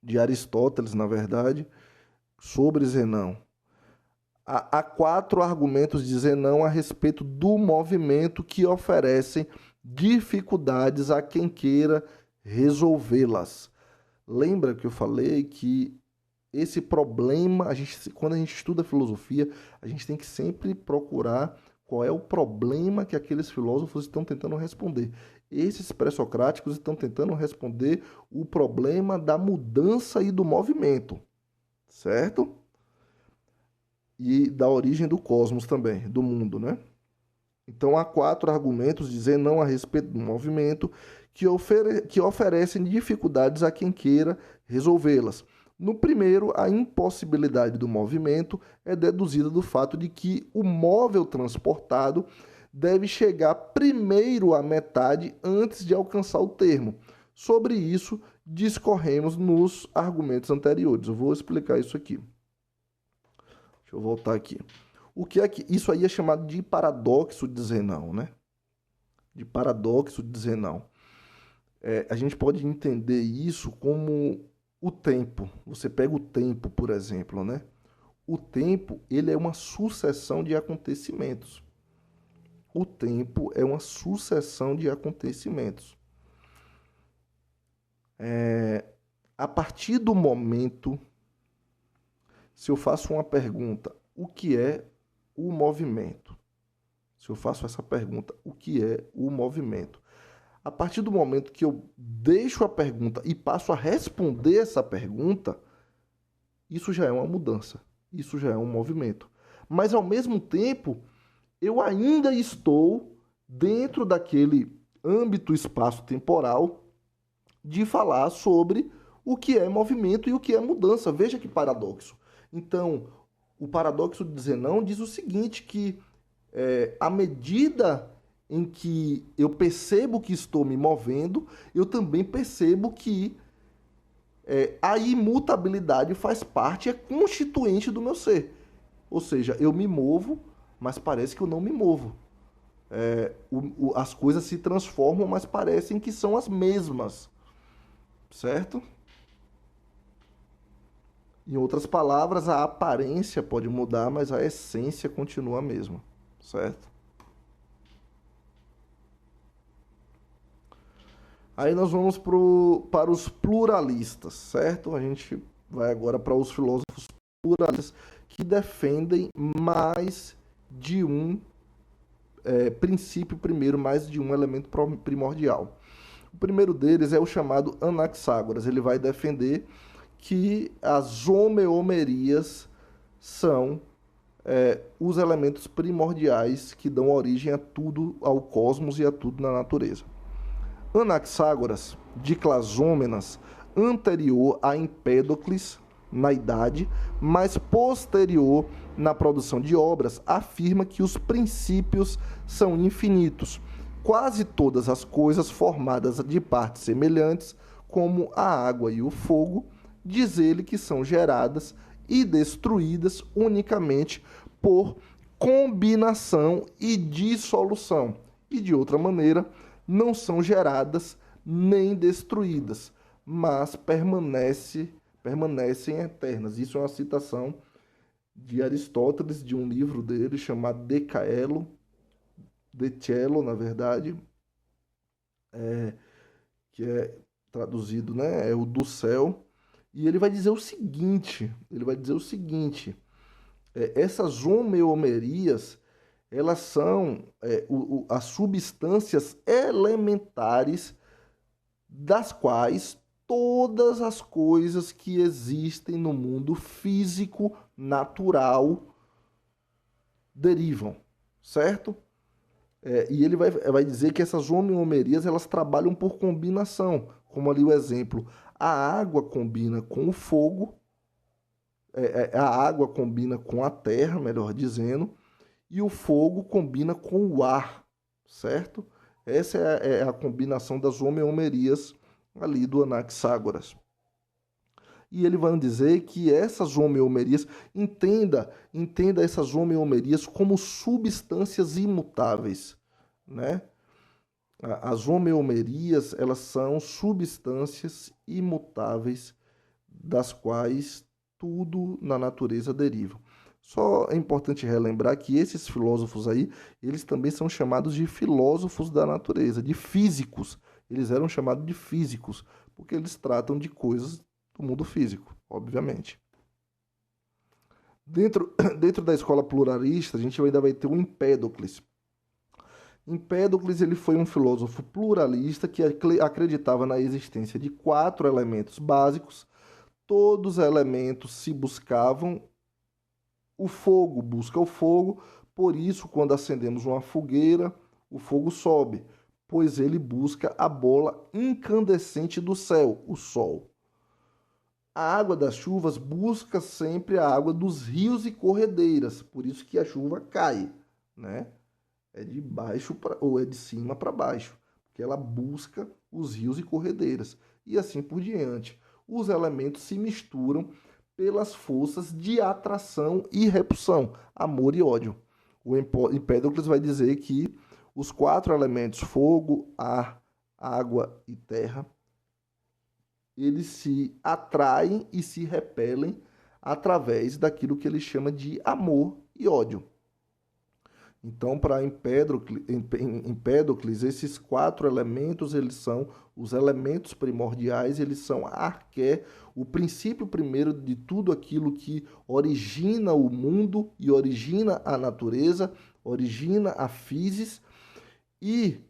S1: de Aristóteles, na verdade, sobre Zenão. Há quatro argumentos de Zenão a respeito do movimento que oferecem dificuldades a quem queira resolvê-las. Lembra que eu falei que esse problema, quando a gente estuda filosofia, a gente tem que sempre procurar qual é o problema que aqueles filósofos estão tentando responder. Esses pré-socráticos estão tentando responder o problema da mudança e do movimento, certo? E da origem do cosmos também, do mundo, né? Então há quatro argumentos dizendo não a respeito do movimento que oferecem dificuldades a quem queira resolvê-las. No primeiro, a impossibilidade do movimento é deduzida do fato de que o móvel transportado deve chegar primeiro à metade antes de alcançar o termo. Sobre isso, discorremos nos argumentos anteriores. Eu vou explicar isso aqui. Deixa eu voltar aqui. O que é que isso aí é chamado de paradoxo de Zenão, né? De paradoxo de Zenão. A gente pode entender isso como o tempo. Você pega o tempo, por exemplo, né? O tempo, ele é uma sucessão de acontecimentos. O tempo é uma sucessão de acontecimentos. A partir do momento, se eu faço uma pergunta, o que é o movimento? se eu faço essa pergunta, o que é o movimento? A partir do momento que eu deixo a pergunta e passo a responder essa pergunta, isso já é uma mudança, isso já é um movimento. Mas, ao mesmo tempo, eu ainda estou dentro daquele âmbito espaço-temporal de falar sobre o que é movimento e o que é mudança. Veja que paradoxo. Então, o paradoxo de Zenão diz o seguinte, que à medida em que eu percebo que estou me movendo, eu também percebo que a imutabilidade faz parte, é constituinte do meu ser. Ou seja, eu me movo, mas parece que eu não me movo. As coisas se transformam, mas parecem que são as mesmas. Certo? Em outras palavras, a aparência pode mudar, mas a essência continua a mesma. Certo? Aí nós vamos para os pluralistas, certo? A gente vai agora para os filósofos pluralistas que defendem mais de um princípio primeiro, mais de um elemento primordial. O primeiro deles é o chamado Anaxágoras. Ele vai defender que as homeomerias são os elementos primordiais que dão origem a tudo, ao cosmos e a tudo na natureza. Anaxágoras, de Clasômenas, anterior a Empédocles na idade, mas posterior na produção de obras, afirma que os princípios são infinitos. Quase todas as coisas formadas de partes semelhantes, como a água e o fogo, diz ele que são geradas e destruídas unicamente por combinação e dissolução, e de outra maneira, não são geradas nem destruídas, mas permanecem eternas. Isso é uma citação de Aristóteles, de um livro dele chamado De Cielo, na verdade, que é traduzido, né, é o do céu, e ele vai dizer o seguinte, essas homeomerias, elas são as substâncias elementares das quais todas as coisas que existem no mundo físico, natural, derivam, certo? E ele vai dizer que essas homeomerias, elas trabalham por combinação, como ali o exemplo, a água combina com o fogo, a água combina com a terra, melhor dizendo, e o fogo combina com o ar, certo? Essa é a combinação das homeomerias ali do Anaxágoras. E ele vai dizer que essas homeomerias, entenda essas homeomerias como substâncias imutáveis, né? As homeomerias, elas são substâncias imutáveis das quais tudo na natureza deriva. Só é importante relembrar que esses filósofos aí, eles também são chamados de filósofos da natureza, de físicos. Eles eram chamados de físicos, porque eles tratam de coisas do mundo físico, obviamente. Dentro da escola pluralista, a gente ainda vai ter o Empédocles. Empédocles, ele foi um filósofo pluralista que acreditava na existência de 4 elementos básicos. Todos os elementos se buscavam. O fogo busca o fogo, por isso, quando acendemos uma fogueira, o fogo sobe, pois ele busca a bola incandescente do céu, o sol. A água das chuvas busca sempre a água dos rios e corredeiras, por isso que a chuva cai, né? É de baixo ou é de cima para baixo, porque ela busca os rios e corredeiras, e assim por diante. Os elementos se misturam pelas forças de atração e repulsão, amor e ódio. O Empédocles vai dizer que os 4 elementos, fogo, ar, água e terra, eles se atraem e se repelem através daquilo que ele chama de amor e ódio. Então, para Empédocles, esses 4 elementos, eles são os elementos primordiais, eles são a arqué, o princípio primeiro de tudo aquilo que origina o mundo e origina a natureza, origina a physis, e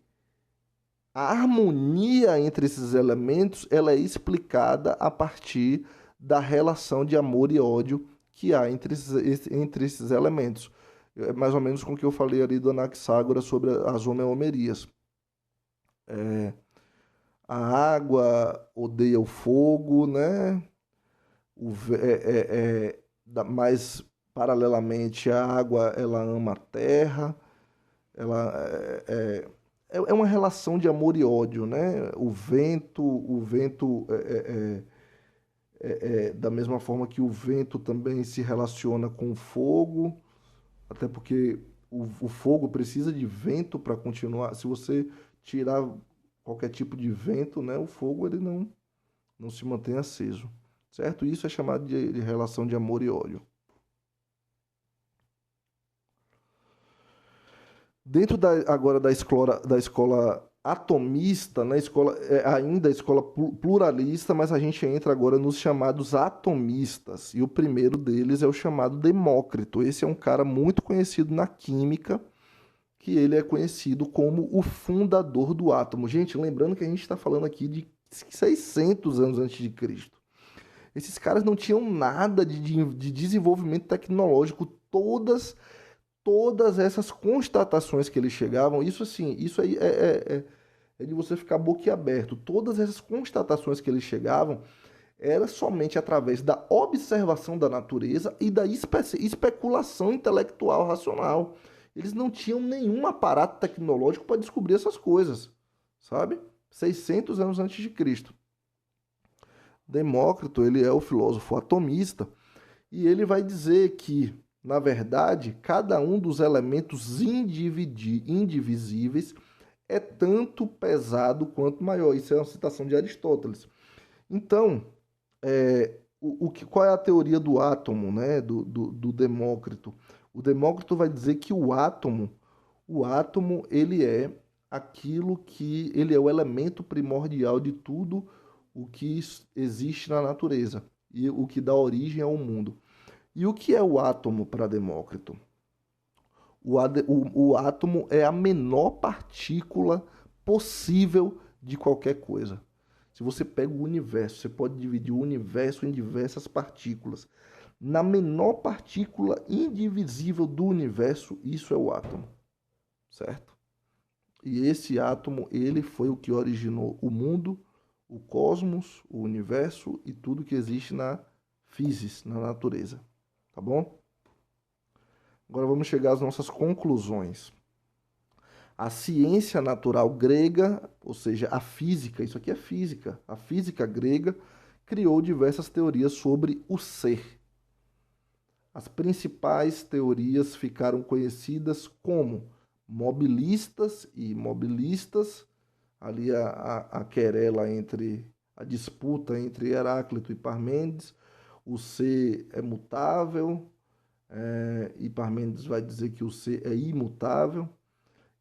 S1: a harmonia entre esses elementos ela é explicada a partir da relação de amor e ódio que há entre esses elementos. É mais ou menos com o que eu falei ali do Anaxágora sobre as homeomerias. A água odeia o fogo, né? Mas, paralelamente, a água ela ama a terra. Ela é uma relação de amor e ódio, né? O vento da mesma forma que o vento também se relaciona com o fogo, até porque o fogo precisa de vento para continuar. Se você tirar qualquer tipo de vento, né, o fogo ele não se mantém aceso, certo? Isso é chamado de relação de amor e ódio. Dentro agora da escola atomista, né, ainda a escola pluralista, mas a gente entra agora nos chamados atomistas. E o primeiro deles é o chamado Demócrito. Esse é um cara muito conhecido na química, que ele é conhecido como o fundador do átomo. Gente, lembrando que a gente está falando aqui de 600 anos antes de Cristo. Esses caras não tinham nada de desenvolvimento tecnológico. Todas essas constatações que eles chegavam, isso aí é de você ficar boquiaberto. Todas essas constatações que eles chegavam era somente através da observação da natureza e da especulação intelectual racional. Eles não tinham nenhum aparato tecnológico para descobrir essas coisas, sabe? 600 anos antes de Cristo. Demócrito, ele é o filósofo atomista, e ele vai dizer que, na verdade, cada um dos elementos indivisíveis é tanto pesado quanto maior. Isso é uma citação de Aristóteles. Então, qual é a teoria do átomo, né, do Demócrito? O Demócrito vai dizer que o átomo ele é aquilo que ele é o elemento primordial de tudo o que existe na natureza e o que dá origem ao mundo. E o que é o átomo para Demócrito? O átomo é a menor partícula possível de qualquer coisa. Se você pega o universo, você pode dividir o universo em diversas partículas. Na menor partícula indivisível do universo, isso é o átomo, certo? E esse átomo, ele foi o que originou o mundo, o cosmos, o universo e tudo que existe na physis, na natureza, tá bom? Agora vamos chegar às nossas conclusões. A ciência natural grega, ou seja, a física, isso aqui é física, a física grega criou diversas teorias sobre o ser. As principais teorias ficaram conhecidas como mobilistas e imobilistas, ali a querela a disputa entre Heráclito e Parmênides. O ser é mutável, e Parmênides vai dizer que o ser é imutável.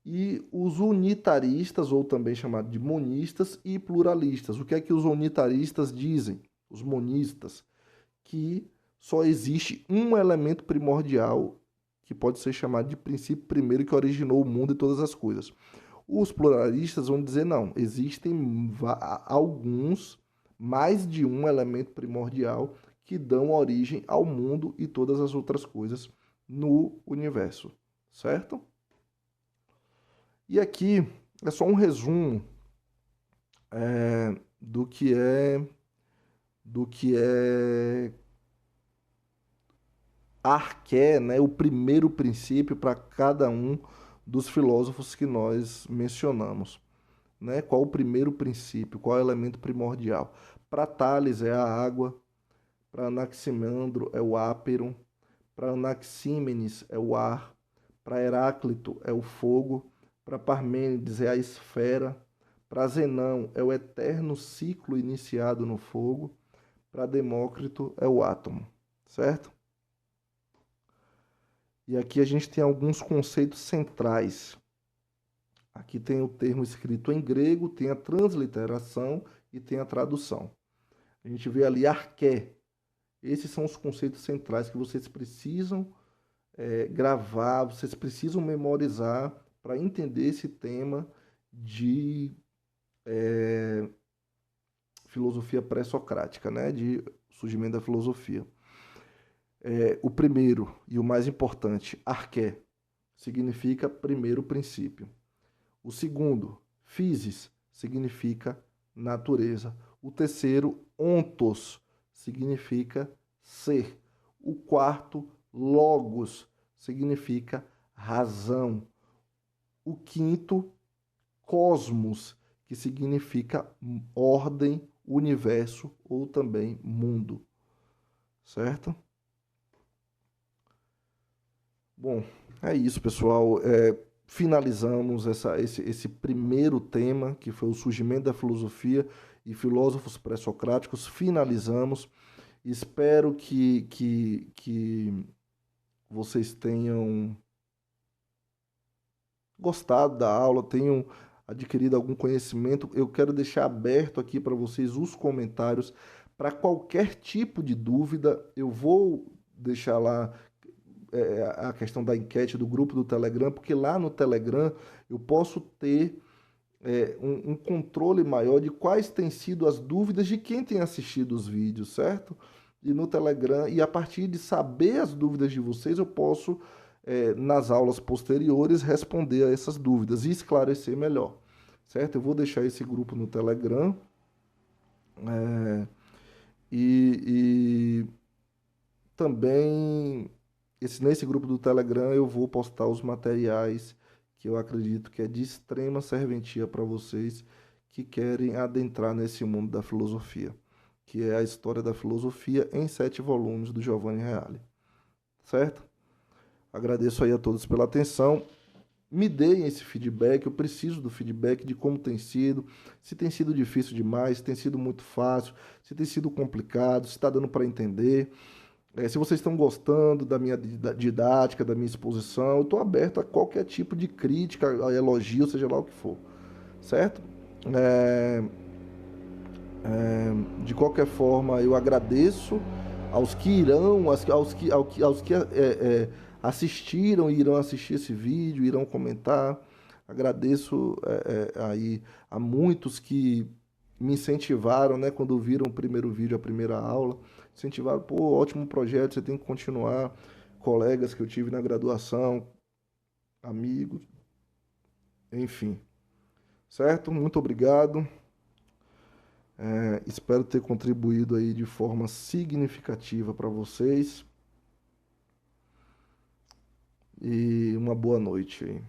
S1: E os unitaristas, ou também chamados de monistas, e pluralistas. O que é que os unitaristas dizem? Os monistas, que só existe um elemento primordial que pode ser chamado de princípio primeiro que originou o mundo e todas as coisas. Os pluralistas vão dizer não, existem alguns, mais de um elemento primordial que dão origem ao mundo e todas as outras coisas no universo, certo? E aqui é só um resumo do que é arqué, né, o primeiro princípio para cada um dos filósofos que nós mencionamos. Né? Qual o primeiro princípio? Qual é o elemento primordial? Para Tales é a água, para Anaximandro é o áperon, para Anaxímenes é o ar, para Heráclito é o fogo, para Parmênides é a esfera, para Zenão é o eterno ciclo iniciado no fogo, para Demócrito é o átomo, certo? E aqui a gente tem alguns conceitos centrais. Aqui tem o termo escrito em grego, tem a transliteração e tem a tradução. A gente vê ali arqué. Esses são os conceitos centrais que vocês precisam gravar, vocês precisam memorizar para entender esse tema de filosofia pré-socrática, né? De surgimento da filosofia. O primeiro e o mais importante, arché, significa primeiro princípio. O segundo, physis, significa natureza. O terceiro, ontos, significa ser. O quarto, logos, significa razão. O quinto, cosmos, que significa ordem, universo ou também mundo. Certo? Bom, é isso, pessoal. Finalizamos esse primeiro tema, que foi o surgimento da filosofia e filósofos pré-socráticos. Finalizamos. Espero que vocês tenham gostado da aula, tenham adquirido algum conhecimento. Eu quero deixar aberto aqui para vocês os comentários para qualquer tipo de dúvida. Eu vou deixar lá a questão da enquete do grupo do Telegram, porque lá no Telegram eu posso ter um controle maior de quais têm sido as dúvidas de quem tem assistido os vídeos, certo? E no Telegram, e a partir de saber as dúvidas de vocês, eu posso, nas aulas posteriores, responder a essas dúvidas e esclarecer melhor, certo? Eu vou deixar esse grupo no Telegram e também nesse grupo do Telegram eu vou postar os materiais que eu acredito que é de extrema serventia para vocês que querem adentrar nesse mundo da filosofia, que é a história da filosofia em 7 volumes do Giovanni Reale. Certo? Agradeço aí a todos pela atenção. Me deem esse feedback, eu preciso do feedback de como tem sido, se tem sido difícil demais, se tem sido muito fácil, se tem sido complicado, se está dando para entender. Se vocês estão gostando da minha didática, da minha exposição, eu estou aberto a qualquer tipo de crítica, a elogio, seja lá o que for, certo? É, de qualquer forma, eu agradeço aos que irão, aos que assistiram e irão assistir esse vídeo, irão comentar. Agradeço aí a muitos que me incentivaram, né, quando viram o primeiro vídeo, a primeira aula, incentivaram, pô, ótimo projeto, você tem que continuar. Colegas que eu tive na graduação, amigos, enfim, certo? Muito obrigado. Espero ter contribuído aí de forma significativa para vocês e uma boa noite aí.